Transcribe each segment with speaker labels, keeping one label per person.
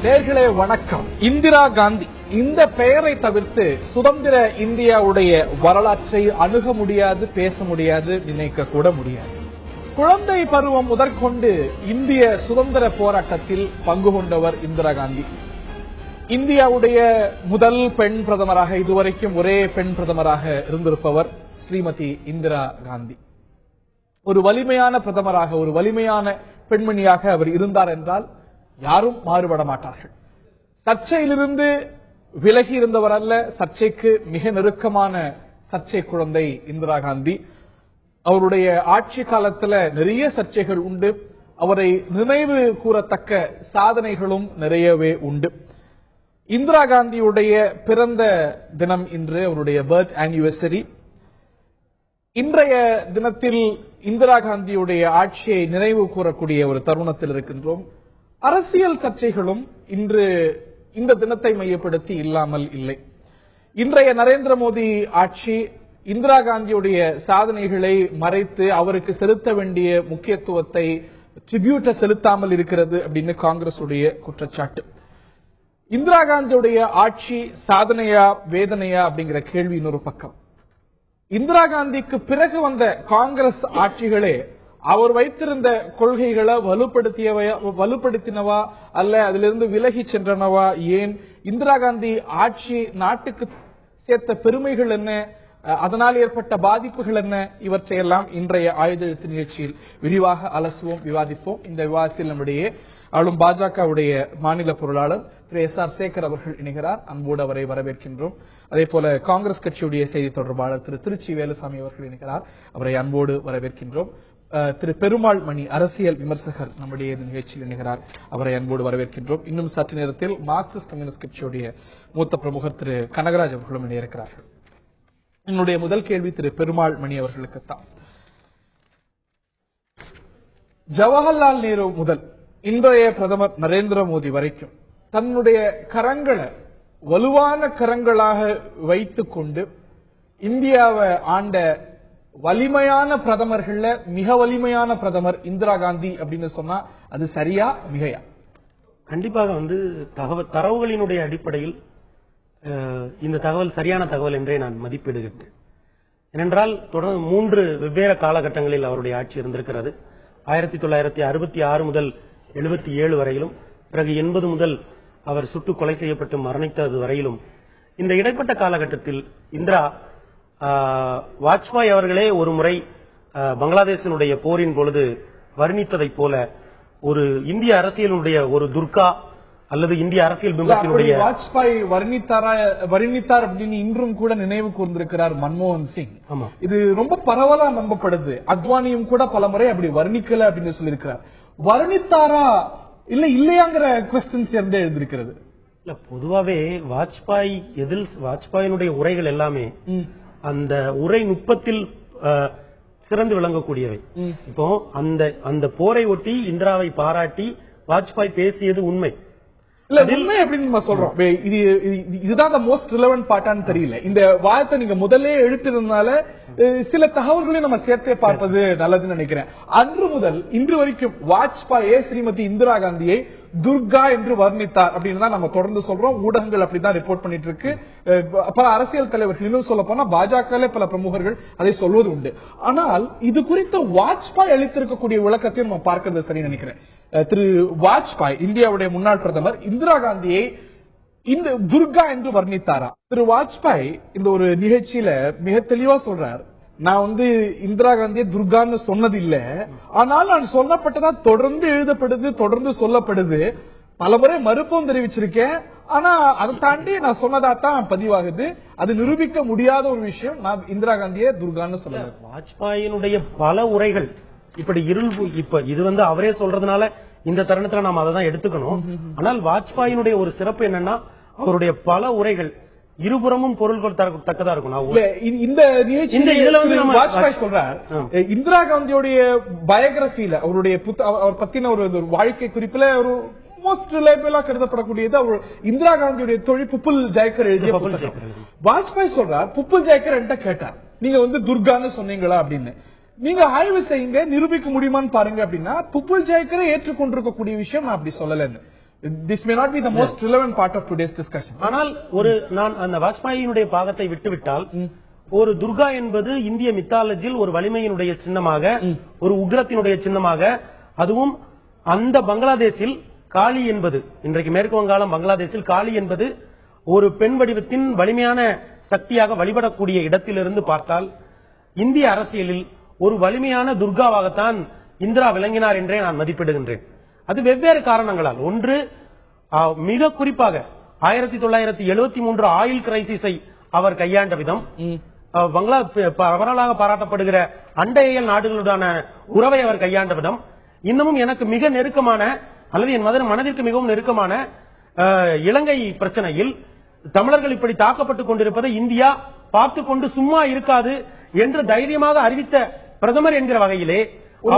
Speaker 1: நேயர்களே வணக்கம். இந்திரா காந்தி இந்த பெயரை தவிர்த்து சுதந்திர இந்தியாவுடைய வரலாற்றை அணுக முடியாது, பேச முடியாது, நினைக்க கூட முடியாது. குழந்தை பருவம் முதற்கொண்டு இந்திய சுதந்திர போராட்டத்தில் பங்கு கொண்டவர் இந்திரா காந்தி. இந்தியாவுடைய முதல் பெண் பிரதமராக, இதுவரைக்கும் ஒரே பெண் பிரதமராக இருந்திருப்பவர் ஸ்ரீமதி இந்திரா காந்தி. ஒரு வலிமையான பிரதமராக, ஒரு வலிமையான பெண்மணியாக அவர் இருந்தார் என்றால் யாரும் மாறுபட மாட்டார்கள். சர்ச்சையிலிருந்து விலகி இருந்தவர் அல்ல, சர்ச்சைக்கு மிக நெருக்கமான சர்ச்சை குழந்தை இந்திரா காந்தி. அவருடைய ஆட்சி காலத்தில் நிறைய சர்ச்சைகள் உண்டு. அவரை நினைவு கூறத்தக்க சாதனைகளும் நிறையவே உண்டு. இந்திரா காந்தியுடைய பிறந்த தினம் இன்று, அவருடைய பர்த் ஆனிவர்சரி. இன்றைய தினத்தில் இந்திரா காந்தியுடைய ஆட்சியை நினைவு கூறக்கூடிய ஒரு தருணத்தில் இருக்கின்றோம். அரசியல் சர்ச்சைகளும் இன்று இந்த தினத்தை மையப்படுத்தி இல்லாமல் இல்லை. இன்றைய நரேந்திர மோடி ஆட்சி இந்திரா காந்தியுடைய சாதனைகளை மறைத்து அவருக்கு செலுத்த வேண்டிய முக்கியத்துவத்தை ட்ரிபியூட்டை செலுத்தாமல் இருக்கிறது அப்படின்னு காங்கிரஸ் உடைய குற்றச்சாட்டு. இந்திரா காந்தியுடைய ஆட்சி சாதனையா வேதனையா அப்படிங்கிற கேள்வி இன்னொரு பக்கம். இந்திரா காந்திக்கு பிறகு வந்த காங்கிரஸ் ஆட்சிகளே அவர் வைத்திருந்த கொள்கைகளை வலுப்படுத்தினவா அல்ல அதிலிருந்து விலகி சென்றனவா? ஏன் இந்திரா காந்தி ஆட்சி நாட்டுக்கு சேர்த்த பெருமைகள் என்ன, அதனால் ஏற்பட்ட பாதிப்புகள் என்ன, இவற்றையெல்லாம் இன்றைய ஆயுத எழுத்து நிகழ்ச்சியில் விரிவாக அலசுவோம், விவாதிப்போம். இந்த விவாதத்தில் நம்முடைய ஆளும் பாஜகவுடைய மாநில பொருளாளர் திரு எஸ்.ஆர். சேகர் அவர்கள் இணைகிறார். அன்போடு அவரை வரவேற்கின்றோம். அதே போல காங்கிரஸ் கட்சியுடைய செய்தி தொடர்பாளர் திரு திருச்சி வேலுசாமி அவர்கள் இணைகிறார். அவரை அன்போடு வரவேற்கின்றோம். திரு பெருமாள் மணி அரசியல் விமர்சகர் நம்முடைய நிகழ்ச்சியில் இணைகிறார். அவரை அன்போடு வரவேற்கின்றோம். இன்னும் சற்று நேரத்தில் மார்க்சிஸ்ட் கம்யூனிஸ்ட் கட்சியுடைய மூத்த பிரமுகர் திரு கனகராஜ் அவர்களும் இணையிருக்கிறார்கள். என்னுடைய முதல் கேள்வி திரு பெருமாள் மணி அவர்களுக்குத்தான். ஜவஹர்லால் நேரு முதல் இன்றைய பிரதமர் நரேந்திர மோடி வரைக்கும் தன்னுடைய கரங்களை வலுவான கரங்களாக வைத்துக் கொண்டு இந்தியாவை ஆண்ட வலிமையான பிரதமர்கள்ல மிக வலிமையான பிரதமர் இந்திரா காந்தி அப்படின்னு சொன்னா அது சரியா மிகையா?
Speaker 2: கண்டிப்பாக தரவுகளினுடைய அடிப்படையில் இந்த தகவல் சரியான தகவல் என்றே நான் மதிப்பிடுகின்றேன். ஏனென்றால் தொடர்ந்து 3 வெவ்வேறு காலகட்டங்களில் அவருடைய ஆட்சி இருந்திருக்கிறது. 1966 முதல் 77 வரையிலும், பிறகு 80 முதல் அவர் சுட்டுக் கொலை செய்யப்பட்டு மரணித்தது வரையிலும். இந்த இடைப்பட்ட காலகட்டத்தில் இந்திரா வாஜ்பாய் அவர்களே ஒரு முறை பங்களாதேஷினுடைய போரின் பொழுது வர்ணித்ததை போல ஒரு இந்திய அரசியலுடைய ஒரு துர்கா அல்லது இந்திய அரசியல் பிம்பத்தினுடைய
Speaker 1: வாஜ்பாய் வர்ணித்தார் அப்படின்னு இன்றும் கூட நினைவு கூர்ந்திருக்கிறார் மன்மோகன் சிங். இது ரொம்ப பரவலா நம்பப்படுது. அத்வானியும் கூட பல முறை அப்படி வர்ணிக்கல அப்படின்னு சொல்லியிருக்கிறார். வர்ணித்தாரா இல்ல இல்லையாங்கிற கொஸ்டின்ஸ் இருந்தே எழுந்திருக்கிறது.
Speaker 2: இல்ல, பொதுவாவே வாஜ்பாயினுடைய உரைகள் எல்லாமே அந்த உரை நுட்பத்தில் சிறந்து விளங்கக்கூடியவை. இப்போ அந்த போரை ஒட்டி இந்திராவை பாராட்டி வாஜ்பாய் பேசியது உண்மை.
Speaker 1: இல்ல, உண்மை அப்படின்னு நம்ம சொல்றோம். இதுதான் மோஸ்ட் ரிலவென்ட் பார்ட்டான்னு தெரியல. இந்த வார்த்தை நீங்க முதல்ல எழுப்பிருந்தனால சில தகவல்களையும் நம்ம சேர்த்தே பார்ப்பது நல்லதுன்னு நினைக்கிறேன். அன்று முதல் இன்று வரைக்கும் வாஜ்பாயே ஸ்ரீமதி இந்திரா காந்தியை துர்கா என்று வர்ணித்தார் அப்படின்னு தான் நம்ம தொடர்ந்து சொல்றோம். ஊடகங்கள் அப்படிதான் ரிப்போர்ட் பண்ணிட்டு இருக்கு. பல அரசியல் தலைவர்கள், இன்னும் சொல்ல போனா பாஜக பல பிரமுகர்கள் அதை சொல்வது உண்டு. ஆனால் இது குறித்த வாஜ்பாய் அளித்திருக்கக்கூடிய விளக்கத்தையும் நம்ம பார்க்கிறது சரி நினைக்கிறேன். திரு வாஜ்பாய், இந்தியாவுடைய முன்னாள் பிரதமர், இந்திரா காந்தியை இந்த துர்கா என்று வர்ணித்தாரா? திரு வாஜ்பாய் இந்த ஒரு நிகழ்ச்சியில மிக தெளிவா சொல்றார், நான் இந்திரா காந்தியை துர்கான்னு சொன்னது இல்ல, ஆனால் நான் சொல்லப்பட்டதா தொடர்ந்து எழுதப்படுது, தொடர்ந்து சொல்லப்படுது, பலமுறை மறுப்பும் தெரிவிச்சிருக்கேன். ஆனா அதை தாண்டி நான் சொன்னதாத்தான் பதிவாகுது. அது நிரூபிக்க முடியாத ஒரு விஷயம். நான் இந்திரா காந்தியை துர்கான்னு சொல்றேன்.
Speaker 2: வாஜ்பாயினுடைய பல உரைகள் இப்படி இது அவரே சொல்றதுனால இந்த தருணத்துல நாம அதை தான் எடுத்துக்கணும். ஆனால் வாஜ்பாயினுடைய ஒரு சிறப்பு என்னன்னா, அவருடைய பல உரைகள் இருபுறமும் பொருள் தக்கதா இருக்கும்.
Speaker 1: இந்த வாஜ்பாய் சொல்றார், இந்திரா காந்தியுடைய பயோகிராபியில அவர் பத்தின ஒரு வாழ்க்கை குறிப்பில ஒரு மோஸ்ட் ரிலையபிளா கருதப்படக்கூடியது இந்திரா காந்தியுடைய தொழில் புப்புல் ஜெயக்கர் எழுதிய புத்தகம். வாஜ்பாய் சொல்றார், புப்புல் ஜெயக்கர் என்கிட்ட கேட்டார், நீங்க துர்கான்னு சொன்னீங்களா அப்படின்னு. நீங்க ஆய்வு செய்யுங்க, நிரூபிக்க முடியுமான்னு பாருங்க அப்படின்னா புப்புல் ஜெயக்கரை ஏற்றுக்கொண்டிருக்கக்கூடிய விஷயம் நான் அப்படி சொல்லலன்னு. This may not be the most relevant part of today's discussion.
Speaker 2: ஆனால் நான் அந்த வாஜ்பாயினுடைய பாகத்தை விட்டுவிட்டால், ஒரு துர்கா என்பது இந்திய மித்தாலஜியில் ஒரு வலிமையினுடைய சின்னமாக, ஒரு உக்ரத்தினுடைய சின்னமாக, அதுவும் அந்த பங்களாதேஷில் காளி என்பது, இன்றைக்கு மேற்கு வங்காளம் பங்களாதேஷில் காளி என்பது ஒரு பெண் வடிவத்தின் வலிமையான சக்தியாக வழிபடக்கூடிய இடத்திலிருந்து பார்த்தால், இந்திய அரசியலில் ஒரு வலிமையான துர்காவாகத்தான் இந்திரா விளங்கினார் என்றே நான் மதிப்பிடுகின்றேன். அது வெவ்வேறு காரணங்களால். ஒன்று, மிக குறிப்பாக 1973 ஆயில் கிரைசிஸை அவர் கையாண்ட விதம், பரவலாக பாராட்டப்படுகிற அண்டையல் நாடுகளுடான உறவை அவர் கையாண்ட விதம், இன்னமும் எனக்கு மிக நெருக்கமான அல்லது என் மனதிற்கு மிகவும் நெருக்கமான இலங்கை பிரச்சனையில் தமிழர்கள் இப்படி தாக்கப்பட்டுக் கொண்டிருப்பதை இந்தியா பார்த்துக் கொண்டு சும்மா இருக்காது என்று தைரியமாக அறிவித்த பிரதமர் என்கிற வகையிலே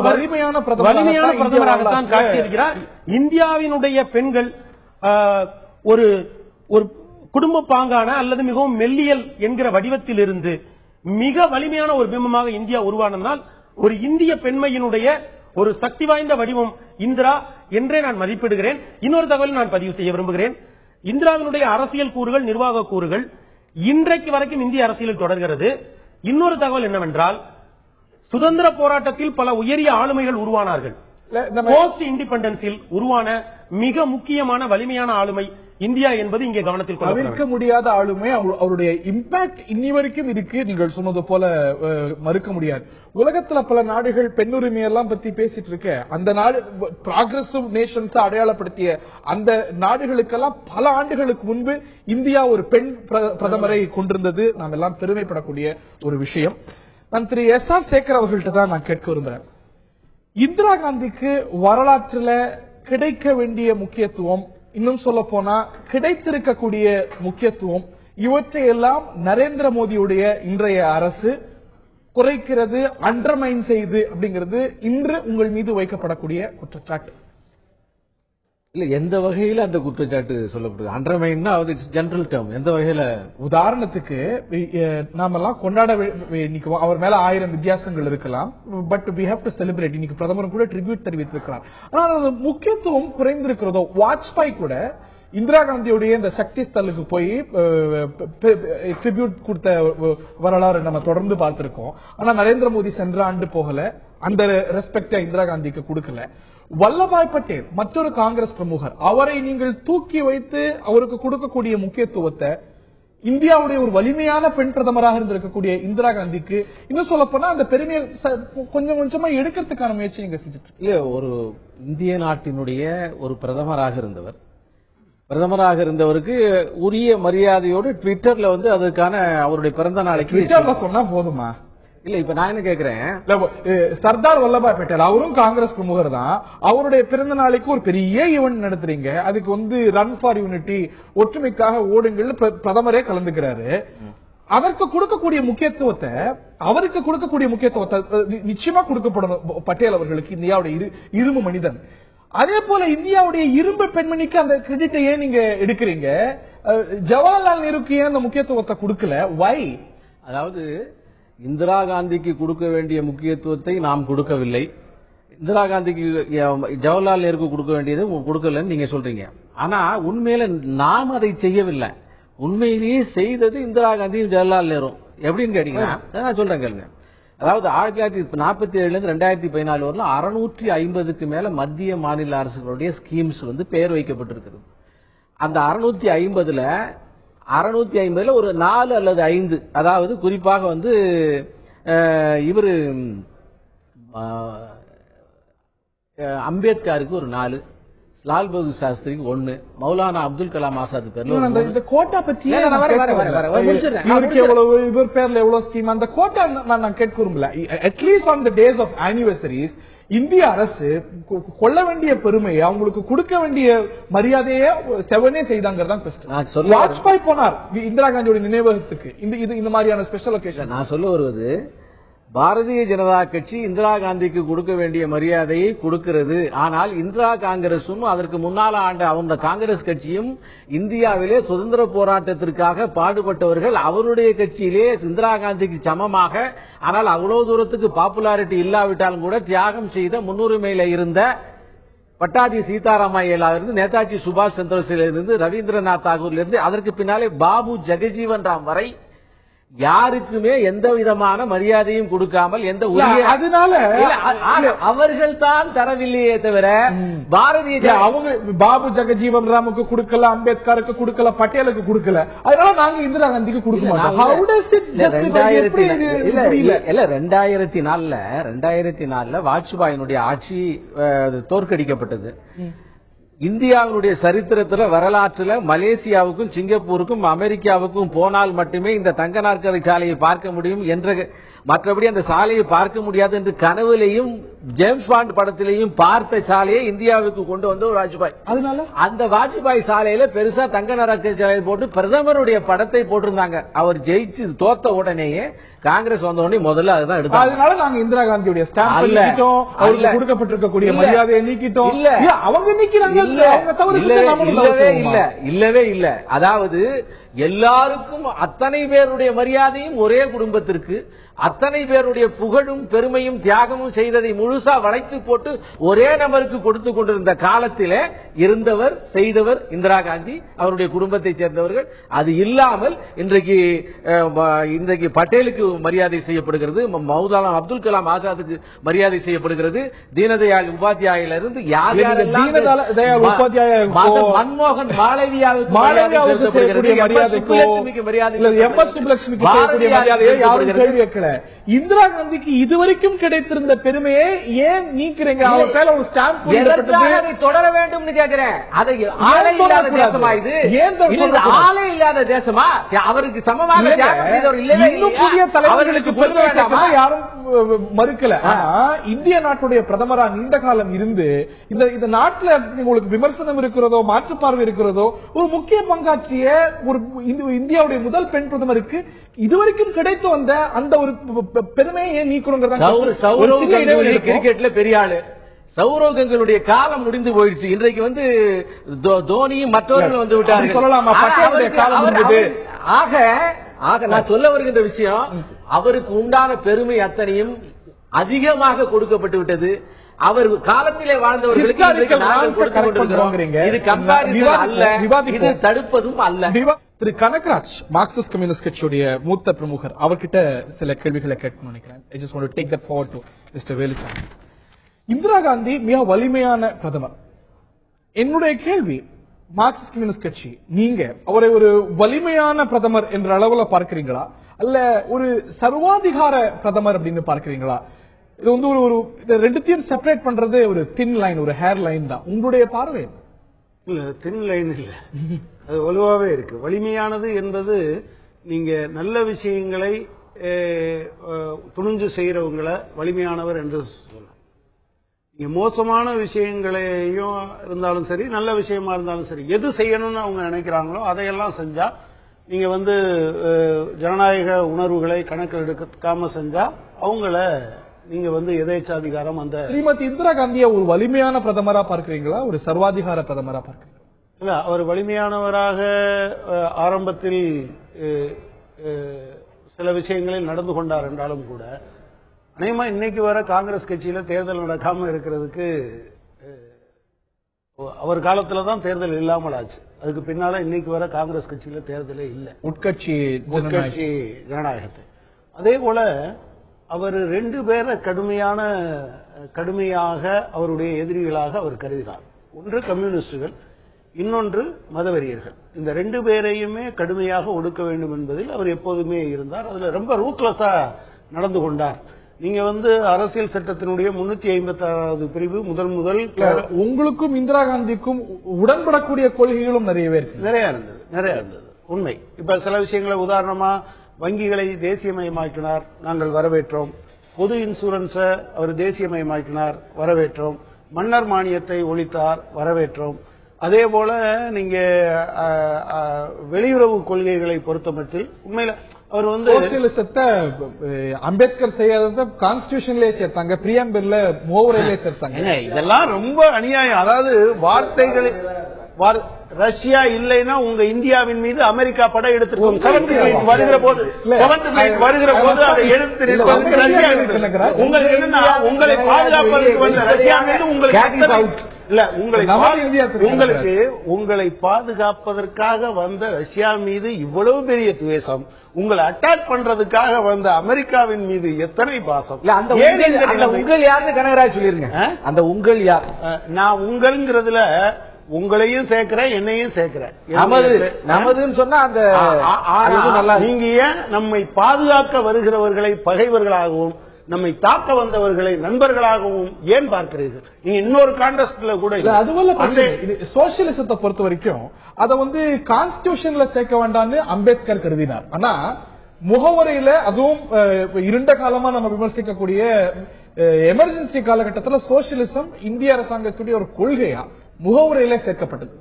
Speaker 1: வலிமையான
Speaker 2: பிரதமராகத்தான் காட்சியிருக்கிறார். இந்தியாவினுடைய பெண்கள் ஒரு குடும்ப பாங்கான அல்லது மிகவும் மெல்லியல் என்கிற வடிவத்தில் இருந்து மிக வலிமையான ஒரு பிம்பமாக இந்தியா உருவானதால் ஒரு இந்திய பெண்மையினுடைய ஒரு சக்தி வாய்ந்த வடிவம் இந்திரா என்றே நான் மதிப்பிடுகிறேன். இன்னொரு தகவல் நான் பதிவு செய்ய விரும்புகிறேன். இந்திராவினுடைய அரசியல் கூறுகள், நிர்வாக கூறுகள் இன்றைக்கு வரைக்கும் இந்திய அரசியலில் தொடர்கிறது. இன்னொரு தகவல் என்னவென்றால், சுதந்திர போராட்டத்தில் பல உயரிய ஆளுமைகள் உருவானார்கள். போஸ்ட் இண்டிபெண்டன்ஸில் உருவான மிக முக்கியமான வலிமையான ஆளுமை இந்தியா என்பது இங்கே கவனத்தில்
Speaker 1: தவிர்க்க முடியாத ஆளுமை. அவருடைய இம்பாக்ட் இன்னி வரைக்கும் இருக்கு. நீங்கள் சொன்னது போல மறுக்க முடியாது. உலகத்துல பல நாடுகள் பெண்ணுரிமை எல்லாம் பத்தி பேசிட்டு இருக்க, அந்த நாடு ப்ராக்ரெசிவ் நேஷன்ஸ் அடையாளப்படுத்திய அந்த நாடுகளுக்கெல்லாம் பல ஆண்டுகளுக்கு முன்பு இந்தியா ஒரு பெண் பிரதமரை கொண்டிருந்தது நாம் எல்லாம் பெருமைப்படக்கூடிய ஒரு விஷயம். நான் திரு S.R. சேகர் அவர்கள்ட்ட தான் நான் கேட்க விரும்புறேன். இந்திரா காந்திக்கு வரலாற்றில் கிடைக்க வேண்டிய முக்கியத்துவம், இன்னும் சொல்ல போனா கிடைத்திருக்கக்கூடிய முக்கியத்துவம், இவற்றையெல்லாம் நரேந்திர மோடியுடைய இன்றைய அரசு குறைக்கிறது, அண்டர்மைன் செய்து அப்படிங்கிறது இன்று உங்கள் மீது வைக்கப்படக்கூடிய குற்றச்சாட்டு.
Speaker 3: இல்ல, எந்த வகையில அந்த குற்றச்சாட்டு சொல்லப்படுது? அண்டர்மைன்னா அது ஜெனரல் டேர்ம். எந்த வகையில?
Speaker 1: உதாரணத்துக்கு நாமெல்லாம் கொண்டாட, இன்னைக்கு அவர் மேல 1000 வித்தியாசங்கள் இருக்கலாம், but we have to celebrate. இன்னைக்கு பிரதமர் கூட ட்ரிபியூட் தெரிவித்திருக்கிறார். ஆனால் அது முக்கியத்துவம் குறைந்திருக்கிறதோ? வாஜ்பாய் கூட இந்திரா காந்தியுடைய இந்த சக்தி ஸ்தலுக்கு போய் ட்ரிபியூட் கொடுத்த வரலாறு நம்ம தொடர்ந்து பார்த்திருக்கோம். ஆனா நரேந்திர மோடி சென்ற ஆண்டு போகல, அந்த ரெஸ்பெக்ட இந்திரா காந்திக்கு கொடுக்கல. வல்லபாய் பட்டேல் மற்றொரு காங்கிரஸ் பிரமுகர், அவரை நீங்கள் தூக்கி வைத்து அவருக்கு கொடுக்கக்கூடிய முக்கியத்துவத்தை இந்தியாவுடைய ஒரு வலிமையான பெண் பிரதமராக இருந்திருக்கக்கூடிய இந்திரா காந்திக்கு இன்னும் சொல்ல போனா அந்த பெருமையை கொஞ்சம் கொஞ்சமா எடுக்கிறதுக்கான முயற்சி நீங்க செஞ்சுட்டு
Speaker 3: இல்ல. ஒரு இந்திய நாட்டினுடைய ஒரு பிரதமராக இருந்தவருக்கு உரிய மரியாதையோடு ட்விட்டர்ல அதுக்கான அவருடைய பிறந்த நாளைக்கு
Speaker 1: சொன்னா போதுமா?
Speaker 3: இல்ல, இப்ப நான் என்ன கேக்குறேன்,
Speaker 1: சர்தார் வல்லபாய் பட்டேல் அவரும் காங்கிரஸ் பிரமுகர் தான், அவருடைய பிறந்த நாளைக்கு ஒரு பெரிய ஈவென்ட் நடத்துறீங்க, அதுக்கு ரன் ஃபார் யூனிட்டி, ஒற்றுமைக்காக ஓடுங்கள், பிரதமரே கலந்துக்கிறாரு. அவருக்கு கொடுக்கக்கூடிய முக்கியத்துவத்தை நிச்சயமா கொடுக்கப்படணும். பட்டேல் அவர்களுக்கு இந்தியாவுடைய இரும்பு மனிதன். அதே போல இந்தியாவுடைய இரும்பு பெண்மணிக்கு அந்த கிரெடிட்டை ஏன் நீங்க எடுக்கிறீங்க? ஜவஹர்லால் நேருக்கு ஏன் அந்த முக்கியத்துவத்தை கொடுக்கல? வை?
Speaker 3: அதாவது இந்திரா காந்திக்கு கொடுக்க வேண்டிய முக்கியத்துவத்தை நாம் கொடுக்கவில்லை. இந்திரா காந்திக்கு ஜவஹர்லால் நேருக்கு கொடுக்க வேண்டியது கொடுக்கலன்னு நீங்க சொல்றீங்க. ஆனா உண்மையில நாம் அதை செய்யவில்லை. உண்மையிலேயே செய்தது இந்திரா காந்தியும் ஜவஹர்லால் நேரும். எப்படின்னு கேட்டீங்கன்னா, நான் சொல்றேன் கேளுங்க. அதாவது 1947 இருந்து 2014 வரல 650க்கு மேல மத்திய மாநில அரசுகளுடைய ஸ்கீம்ஸ் பெயர் வைக்கப்பட்டிருக்கிறது. அந்த 650ல ஒரு 4 அல்லது 5, அதாவது குறிப்பாக இவரு அம்பேத்கருக்கு ஒரு 4, லால் பகதூர் சாஸ்திரிக்கு 1, மௌலானா அப்துல் கலாம் ஆசாத் பேர்ல
Speaker 1: இந்த கோட்டா பத்தி இவர் பேர்ல எவ்வளவு ஸ்கீம், அந்த கோட்டா நான் கேட்க விரும்பல. At least on the days of anniversaries இந்திய அரசு கொள்ள வேண்டிய பெருமையை, அவங்களுக்கு கொடுக்க வேண்டிய மரியாதையை செவனே செய்தாங்க. வாஜ்பாய் போனார் இந்திரா காந்தியோட நினைவகத்துக்கு, இந்த மாதிரியான ஸ்பெஷல் ஒகேஷன்.
Speaker 3: நான் சொல்ல வருவது, பாரதிய ஜனதா கட்சி இந்திரா காந்திக்கு கொடுக்க வேண்டிய மரியாதையை கொடுக்கிறது. ஆனால் இந்திரா காங்கிரசும் அதற்கு முன்னால் ஆண்ட அந்த காங்கிரஸ் கட்சியும் இந்தியாவிலே சுதந்திர போராட்டத்திற்காக பாடுபட்டவர்கள். அவருடைய கட்சியிலே இந்திரா காந்திக்கு சமமாக, ஆனால் அவ்வளவு தூரத்துக்கு பாப்புலாரிட்டி இல்லாவிட்டாலும் கூட தியாகம் செய்த முன்னுரிமையில இருந்த பட்டாதி சீதாராமையிலிருந்து நேதாஜி சுபாஷ் சந்திரசேகரிலிருந்து ரவீந்திரநாத் தாகூரிலிருந்து அதற்கு பின்னாலே பாபு ஜெகஜீவன் ராம் வரை யாருக்குமே எந்த விதமான மரியாதையும் கொடுக்காமல் எந்த
Speaker 1: அதனால
Speaker 3: அவர்கள் தான் தரவில்லையே தவிர பாரதிய
Speaker 1: அவங்க பாபு ஜெகஜீவன் ராமுக்கு கொடுக்கல, அம்பேத்கருக்கு கொடுக்கல, பட்டேலுக்கு கொடுக்கல, அதனால நாங்க இந்திரா காந்திக்கு கொடுக்க மாட்டோம்.
Speaker 3: 2004 வாஜ்பாயினுடைய ஆட்சி தோற்கடிக்கப்பட்டது. இந்தியாவுடைய சரித்திரத்துல வரலாற்றுல மலேசியாவுக்கும் சிங்கப்பூருக்கும் அமெரிக்காவுக்கும் போனால் மட்டுமே இந்த தங்க நாற்கரை சாலையை பார்க்க முடியும் என்ற, மற்றபடி அந்த சாலையை பார்க்க முடியாது என்று கனவுலையும் ஜேம்ஸ் பாண்ட் படத்திலையும் பார்த்த சாலையை இந்தியாவுக்கு கொண்டு வந்த ஒரு வாஜ்பாய்.
Speaker 1: அதனால அந்த
Speaker 3: வாஜ்பாய் சாலையில பெருசா தங்க நாற்கரை சாலையை போட்டு பிரதமருடைய படத்தை போட்டிருந்தாங்க. அவர் ஜெயிச்சு தோத்த உடனேயே காங்கிரஸ் வந்த உடனே முதல்ல அதுதான் எடுத்தாங்க.
Speaker 1: அதனால நாங்க இந்திரா காந்தியுடைய ஸ்டாம்ப் நீக்கிட்டோம், அவருக்கு கொடுக்கப்பட்டிருக்கக்கூடிய மரியாதையை நீக்கிட்டோம். இல்ல அவங்க நீக்கிறாங்க,
Speaker 3: இல்லவே இல்ல. அதாவது எல்லாருக்கும் அத்தனை பேருடைய மரியாதையும் ஒரே குடும்பத்திற்கு, அத்தனை பேருடைய புகழும் பெருமையும் தியாகமும் செய்ததை முழுசா வளைத்து போட்டு ஒரே நபருக்கு கொடுத்து கொண்டிருந்த காலத்திலே இருந்தவர் செய்தவர் இந்திரா காந்தி, அவருடைய குடும்பத்தை சேர்ந்தவர்கள். அது இல்லாமல் இன்றைக்கு பட்டேலுக்கு மரியாதை செய்யப்படுகிறது, மௌலானா அப்துல் கலாம் ஆசாத்துக்கு மரியாதை செய்யப்படுகிறது, தீனதயாள் உபாத்தியாயிலிருந்து யார் யாரெல்லாம் மன்மோகன் மாளவியாவுக்கு மரியாதை.
Speaker 1: இந்திரா காந்திக்கு இதுவரைக்கும் கிடைத்திருந்த பெருமையை ஏன் நீக்கிறீங்க?
Speaker 3: தொடர வேண்டும் கேட்கிறேன். அதை ஆளே இல்லாத தேசமா இது? ஆளே இல்லாத தேசமா? அவருக்கு சமமாக
Speaker 1: புதிய தலைவர்களுக்கு பெருமை யாரும் மறுக்கல. இந்திய நாட்டுடைய பிரதமரா நீண்ட காலம் இருந்து இந்த நாட்டில் உங்களுக்கு விமர்சனம் இருக்கிறதோ மாற்று பார்வை இருக்கிறதோ, ஒரு முக்கிய பங்காற்றிய ஒரு இந்தியாவுடைய முதல் பெண் பிரதமருக்கு இதுவரைக்கும் கிடைத்து வந்த அந்த ஒரு பெருமையை நீக்கணுங்கிறதா.
Speaker 3: கிரிக்கெட்ல பெரிய ஆளு சௌரவ் கங்குலுடைய காலம் முடிந்து போயிடுச்சு. இன்றைக்கு தோனியும் மற்றவர்கள் வந்து விட்டார்கள்.
Speaker 1: சொல்லலாமா காலம் முடிந்தது?
Speaker 3: ஆக நான் சொல்ல வருகின்ற விஷயம், அவருக்கு உண்டான பெருமை அத்தனையும் அதிகமாக கொடுக்கப்பட்டு விட்டது. அவர் காலத்திலே வாழ்ந்தவர்களுக்கு இது தடுப்பதும் அல்ல.
Speaker 1: திரு கனகராஜ், மார்க்சிஸ்ட் கம்யூனிஸ்ட் கட்சியுடைய மூத்த பிரமுகர், அவர்கிட்ட சில கேள்விகளை கேட்கணும்னு நினைக்கிறேன். I just want to take that forward to Mr. Veluchamy. Indira Gandhi மிக வலிமையான பிரதமர். என்னுடைய கேள்வி, மார்க்சிஸ்ட் கம்யூனிஸ்ட் கட்சி நீங்க அவரை ஒரு வலிமையான பிரதமர் என்ற அளவுல பார்க்கிறீங்களா, அல்ல ஒரு சர்வாதிகார பிரதமர் அப்படின்னு பார்க்கிறீங்களா? இது ஒரு ரெண்டுத்தையும் செப்பரேட் பண்றது ஒரு தின் லைன், ஒரு ஹேர் லைன் தான். உங்களுடைய பார்வை?
Speaker 2: இல்ல, தின் லைன் இல்ல, அது வலுவாவே இருக்கு. வலிமையானது என்பது நீங்க நல்ல விஷயங்களை துணிஞ்சு செய்யறவங்களை வலிமையானவர் என்று சொல்லலாம். நீங்க மோசமான விஷயங்களையும் இருந்தாலும் சரி, நல்ல விஷயமா இருந்தாலும் சரி, எது செய்யணும்னு அவங்க நினைக்கிறாங்களோ அதையெல்லாம் செஞ்சா, நீங்க ஜனநாயக உணர்வுகளை கணக்கில் எடுக்காம செஞ்சா அவங்கள நீங்க எதேச்சாதிகாரம். அந்த
Speaker 1: ஸ்ரீமதி இந்திரா காந்தியை ஒரு வலிமையான பிரதமரா பார்க்கிறீங்களா, ஒரு சர்வாதிகார பிரதமரா பார்க்கிறீங்களா?
Speaker 2: இல்ல, அவர் வலிமையானவராக ஆரம்பத்தில் சில விஷயங்களில் நடந்து கொண்டார் என்றாலும் கூட, அநேகமா இன்னைக்கு வர காங்கிரஸ் கட்சியில தேர்தல் நடக்காம இருக்கிறதுக்கு அவர் காலத்துலதான் தேர்தல் இல்லாமல் ஆச்சு. அதுக்கு பின்னால இன்னைக்கு வர காங்கிரஸ் கட்சியில தேர்தலே இல்லை,
Speaker 1: உட்கட்சி
Speaker 2: ஜனநாயகத்தை. அதே போல அவர் 2 பேரை கடுமையாக அவருடைய எதிரிகளாக அவர் கருதினார். ஒன்று கம்யூனிஸ்டுகள், இன்னொன்று மதவெறியர்கள். இந்த 2 பேரையுமே கடுமையாக ஒடுக்க வேண்டும் என்பதில் அவர் எப்போதுமே இருந்தார். அதுல ரொம்ப ரூத்லெஸ்ஸா நடந்து கொண்டார். நீங்க அரசியல் சட்டத்தினுடைய 356வது பிரிவு முதல்
Speaker 1: உங்களுக்கும் இந்திரா காந்திக்கும் உடன்படக்கூடிய கொள்கைகளும் நிறைய
Speaker 2: இருந்தது. உண்மை. இப்ப சில விஷயங்களை, உதாரணமா வங்கிகளை தேசியமயமாக்கினார், நாங்கள் வரவேற்றோம். பொது இன்சூரன்ஸை அவர் தேசியமயமாக்கினார், வரவேற்றோம். மன்னர் மானியத்தை ஒழித்தார், வரவேற்றோம். அதே போல நீங்க வெளியுறவு கொள்கைகளை பொறுத்தமட்டில் உண்மையில அவர்
Speaker 1: அம்பேத்கர் செய்யாத கான்ஸ்டிடியூஷன்லயே சேர்த்தாங்க, பிரியாம்பிள்ல மோவரையிலே சேர்த்தாங்க.
Speaker 2: இதெல்லாம் ரொம்ப அநியாயம். அதாவது வார்த்தைகளை, ரஷ்யா இல்லைன்னா உங்க இந்தியாவின் மீது அமெரிக்கா படை எடுத்துருக்கோம். வருகிற போது அதை எடுத்து உங்களை பாதுகாப்பதற்கு வந்த ரஷ்யா மீது உங்களுக்கு
Speaker 4: இல்ல உங்களை பாதுகாப்பதற்காக வந்த ரஷ்யா மீது இவ்வளவு பெரிய துவேஷம், உங்களை அட்டாக் பண்றதுக்காக வந்த அமெரிக்காவின் மீது எத்தனை பாசம்.
Speaker 3: அந்த உங்கள் யாருன்னு கனகராஜ் சொல்லிருங்க. அந்த உங்கள் யார்?
Speaker 4: நான் உங்கள்ங்கிறதுல உங்களையும் சேர்க்கிறேன், என்னையும் சேர்க்கிறேன்.
Speaker 3: நமதுன்னு சொன்னா அந்த
Speaker 4: நீங்க ஏன் நம்மை பாதுகாக்க வருகிறவர்களை பகைவர்களாகவும் நம்மை தாக்க வந்தவர்களை நண்பர்களாகவும் ஏன் பார்க்கிறீர்கள்? நீங்க இன்னொரு கான்டெஸ்ட்ல கூட
Speaker 1: சோசியலிசத்தை பொறுத்த வரைக்கும் அதை கான்ஸ்டிடியூஷன்ல சேர்க்க வேண்டாம்னு அம்பேத்கர் கருதினார். ஆனா முகவரையில அதுவும் இருண்ட காலமா நம்ம விமர்சிக்கக்கூடிய எமர்ஜென்சி காலகட்டத்தில் சோசியலிசம் இந்திய அரசாங்கத்துடைய ஒரு கொள்கையா முகவுரையில சேர்க்கப்பட்டது.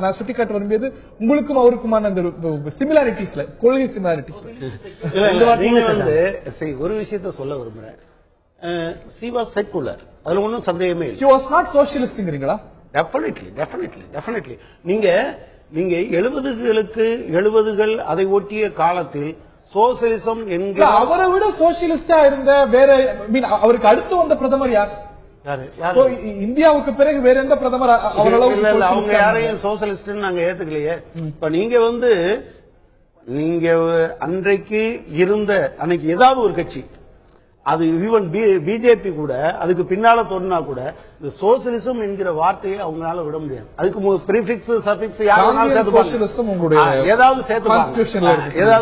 Speaker 1: நான் சுட்டிக்காட்ட விரும்பியது உங்களுக்கும் அவருக்குமான அந்த சிமிலாரிட்டிஸ்ல, கொள்கை சிமிலாரிட்டிஸ்.
Speaker 4: ஒரு விஷயத்த சொல்ல விரும்புறேன். She was secular. அதுல ஒன்றும் சந்தேகமே இல்லை.
Speaker 1: She was not socialistங்கிறீங்களா?
Speaker 4: Definitely. நீங்க 70கள் அதை ஒட்டிய காலத்தில் சோசியலிசம் என்கிற
Speaker 1: அவரை விட சோசியலிஸ்டா இருந்த வேற அவருக்கு அடுத்து வந்த பிரதமர் யார்? இந்தியாவுக்கு பிறகு வேற எந்த பிரதமர்
Speaker 4: அவங்க யாரையும் சோசியலிஸ்ட் நாங்க ஏத்துக்கலையே. இப்ப நீங்க அன்றைக்கு இருந்த அன்னைக்கு ஏதாவது ஒரு கட்சி, அது ஈவன் பிஜேபி கூட அதுக்கு பின்னால தோணுனா கூட இந்த சோசியலிசம் என்கிற வார்த்தையை அவங்களால விட முடியாது. அதுக்கு பிரிஃபிக்ஸ் சஃபிக்ஸ் ஏதாவது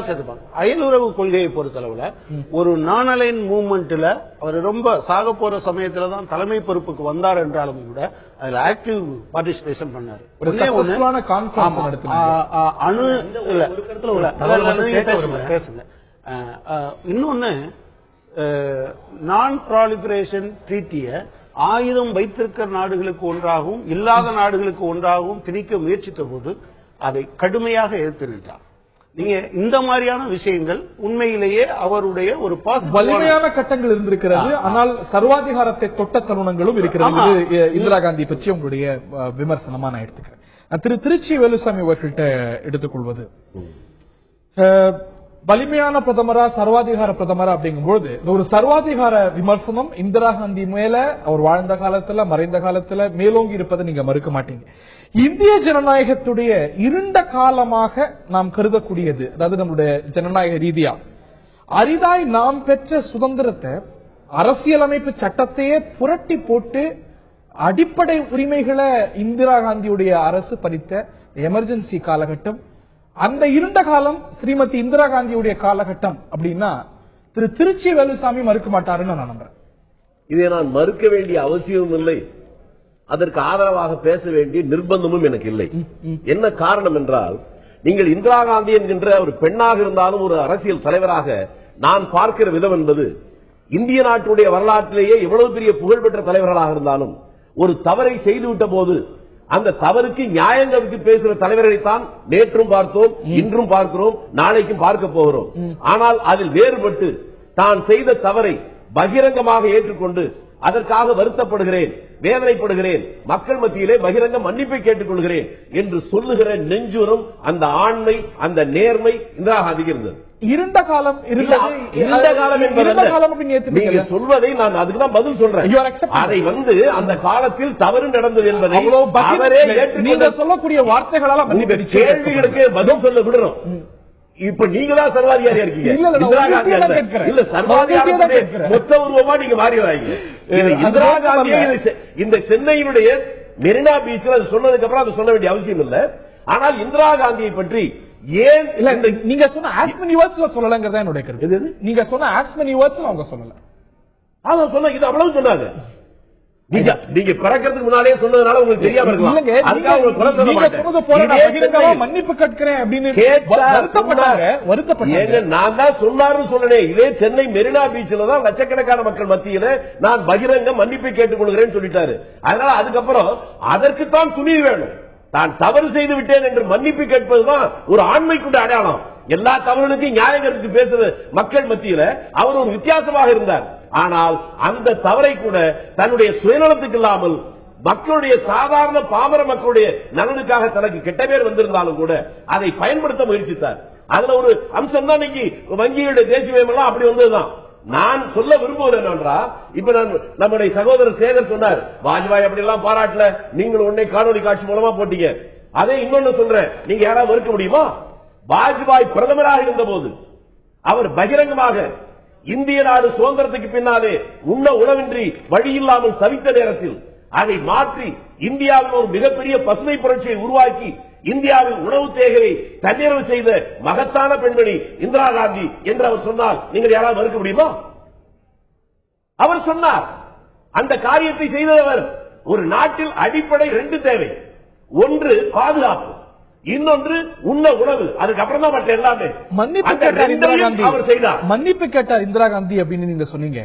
Speaker 4: சேர்த்துப்பாங்க. அயலுறவு கொள்கையை பொறுத்தளவுல ஒரு நான் அலைன் மூவ்மெண்ட்ல அவர் ரொம்ப சாக போற சமயத்துல தான் தலைமை பொறுப்புக்கு வந்தார் என்றாலும் கூட அதுல ஆக்டிவ் பார்ட்டிசிபேஷன் பண்ணாரு. பேசுங்க. இன்னொன்னு, நான் ப்ராலிபரேஷன் ட்ரீட்டிய ஆயுதம் வைத்திருக்கிற நாடுகளுக்கு ஒன்றாகவும் இல்லாத நாடுகளுக்கு ஒன்றாகவும் திணிக்க முயற்சித்த போது அதை கடுமையாக எதிர்த்து நின்றார். நீங்க இந்த மாதிரியான விஷயங்கள் உண்மையிலேயே அவருடைய ஒரு
Speaker 1: வலிமையான கட்டங்கள் இருந்திருக்கிறது. ஆனால் சர்வாதிகாரத்தை தொட்ட தருணங்களும் இருக்கிறது. இந்திரா காந்தி பற்றி உங்களுடைய விமர்சனமா நான் எடுத்துக்கிறேன். திருச்சி வேலுசாமி அவர்கள்ட்ட எடுத்துக்கொள்வது, வலிமையான பிரதமரா சர்வாதிகார பிரதமரா அப்படிங்கும்போது ஒரு சர்வாதிகார விமர்சனம் இந்திரா காந்தி மேல அவர் வாழ்ந்த காலத்துல மறைந்த காலத்துல மேலோங்கி இருப்பதை நீங்க மறுக்க மாட்டீங்க. இந்திய ஜனநாயகத்துடைய இருண்ட காலமாக நாம் கருதக்கூடியது, அதாவது நம்முடைய ஜனநாயக ரீதியா அரிதாய் நாம் பெற்ற சுதந்திரத்தை, அரசியலமைப்பு சட்டத்தையே புரட்டி போட்டு அடிப்படை உரிமைகளை இந்திரா காந்தியுடைய அரசு பறித்த எமர்ஜென்சி காலகட்டம், அந்த இருண்ட காலம் ஸ்ரீமதி இந்திரா காந்தியுடைய காலகட்டம் அப்படின்னா திருச்சி வேலுசாமி மறுக்க மாட்டாருன்னு நான் நம்புறேன்.
Speaker 5: இதை நான் மறுக்க வேண்டிய அவசியமும் இல்லை, அதற்கு ஆதரவாக பேச வேண்டிய நிர்பந்தமும் எனக்கு இல்லை. என்ன காரணம் என்றால், நீங்கள் இந்திரா காந்தி என்கின்ற ஒரு பெண்ணாக இருந்தாலும் ஒரு அரசியல் தலைவராக நான் பார்க்கிற விதம் என்பது, இந்திய நாட்டுடைய வரலாற்றிலேயே எவ்வளவு பெரிய புகழ்பெற்ற தலைவர்களாக இருந்தாலும் ஒரு தவறை செய்துவிட்ட போது அந்த தவறுக்கு நியாயங்களுக்கு பேசுகிற தலைவர்களைத்தான் நேற்றும் பார்த்தோம், இன்றும் பார்க்கிறோம், நாளைக்கும் பார்க்க போகிறோம். ஆனால் அதில் வேறுபட்டு தான் செய்த தவறை பகிரங்கமாக ஏற்றுக்கொண்டு அதற்காக வருத்தப்படுகிறேன், வேதனைப்படுகிறேன், மக்கள் மத்தியிலே பகிரங்க மன்னிப்பை கேட்டுக் கொள்கிறேன் என்று சொல்லுகிற நெஞ்சுரம், அந்த ஆண்மை, அந்த நேர்மை இந்திரா காந்திக்கு இருந்தது.
Speaker 1: இருண்ட காலம்
Speaker 5: நீங்க சொல்வதை நான் அதுக்குதான் பதில் சொல்றேன். அதை அந்த காலத்தில் தவறு நடந்தது என்பதை அவரே
Speaker 1: நீங்க சொல்லக்கூடிய வார்த்தைகளால
Speaker 5: கேள்விகளுக்கு பதில் சொல்ல விடுறோம். இப்ப நீங்களா சர்வாதிகாரியா இருக்கீங்க, இல்ல சர்வாதிகாரி மொத்த உருவமா நீங்க மாறி வராங்க. இந்திரா காந்தி இந்த சென்னையினுடைய மெரினா பீச்சில் சொன்னதுக்கு அப்புறம் அதை சொல்ல வேண்டிய அவசியம் இல்லை. ஆனால் இந்திரா காந்தியை பற்றி ஏன்
Speaker 1: நீங்க சொன்ன ஆஸ் மெனி வேர்ட்ஸ்ல சொல்லலங்கறத என்னோட கருத்து. நீங்க சொன்ன ஆஸ் மெனி வேர்ட்ஸ்ல அவங்க சொல்லல,
Speaker 5: அத சொன்ன இது அவ்வளவு சொன்னாங்க. நீங்க பிறக்கிறதுக்கு முன்னாலே சொன்னதுனால உங்களுக்கு தெரியாம இருக்கலாம்.
Speaker 1: மன்னிப்பு கேட்கிறேன் அப்படின்னு
Speaker 5: நான் தான் சொன்னாருன்னு சொன்னேன். இதே சென்னை மெரினா பீச்சில் தான் லட்சக்கணக்கான மக்கள் மத்தியில நான் பகிரங்க மன்னிப்பை கேட்டுக் கொள்கிறேன்னு சொல்லிட்டாரு. அதனால அதுக்கப்புறம் அதற்குத்தான் துணிவு வேணும். தான் தவறு செய்து விட்டேன் என்று மன்னிப்பு கேட்பதுதான் ஒரு ஆண்மைக்குள்ள அடையாளம். எல்லா தவறுகளுக்கும் நியாயங்களுக்கு பேசுற மக்கள் மத்தியில அவர் ஒரு வித்தியாசமாக இருந்தார். ஆனால் அந்த தவறை கூட தன்னுடைய சுயநலத்துக்கு இல்லாமல் மக்களுடைய சாதாரண பாமர மக்களுடைய நலனுக்காக தனக்கு கெட்ட பேர் வந்திருந்தாலும் கூட அதை பயன்படுத்த முயற்சித்தார். அதுல ஒரு அம்சம் தான் இன்னைக்கு வங்கியுடைய தேசிய எல்லாம் அப்படி வந்ததுதான். நான் சொல்ல விரும்புவது என்னன்றா, இப்ப நம்முடைய சகோதரர் சேகர் சொன்னார், வாஜ்பாய் அப்படி எல்லாம் பாராட்டல, நீங்கள் உன்னை காணொலி காட்சி மூலமா போட்டீங்க. அதே இன்னொன்னு சொல்றேன், நீங்க யாராவது மறுக்க முடியுமா? வாஜ்பாய் பிரதமராக இருந்த போது அவர் பகிரங்கமாக இந்திய நாடு சுதந்திரத்துக்கு பின்னாலே உண்ண உணவின்றி வழி இல்லாமல் தவித்த நேரத்தில் அதை மாற்றி இந்தியாவில் ஒரு மிகப்பெரிய பசுமை புரட்சியை உருவாக்கி இந்தியாவின் உணவு தேவையை தன்னிறைவு செய்த மகத்தான பெண்மணி இந்திரா காந்தி என்று அவர் சொன்னால் நீங்கள் யாராவது மறுக்க முடியுமா? அவர் சொன்னார், அந்த காரியத்தை செய்தவர். ஒரு நாட்டில் அடிப்படை 2 தேவை, ஒன்று பாதுகாப்பு, இன்னொன்று உண்ண உணவு, அதுக்கப்புறம் தான் மற்ற எல்லாமே.
Speaker 1: மன்னிப்பு கேட்டார் இந்திரா காந்தி,
Speaker 5: அவர் செய்தார்.
Speaker 1: மன்னிப்பு கேட்டார் இந்திரா காந்தி அப்படின்னு நீங்க சொன்னீங்க.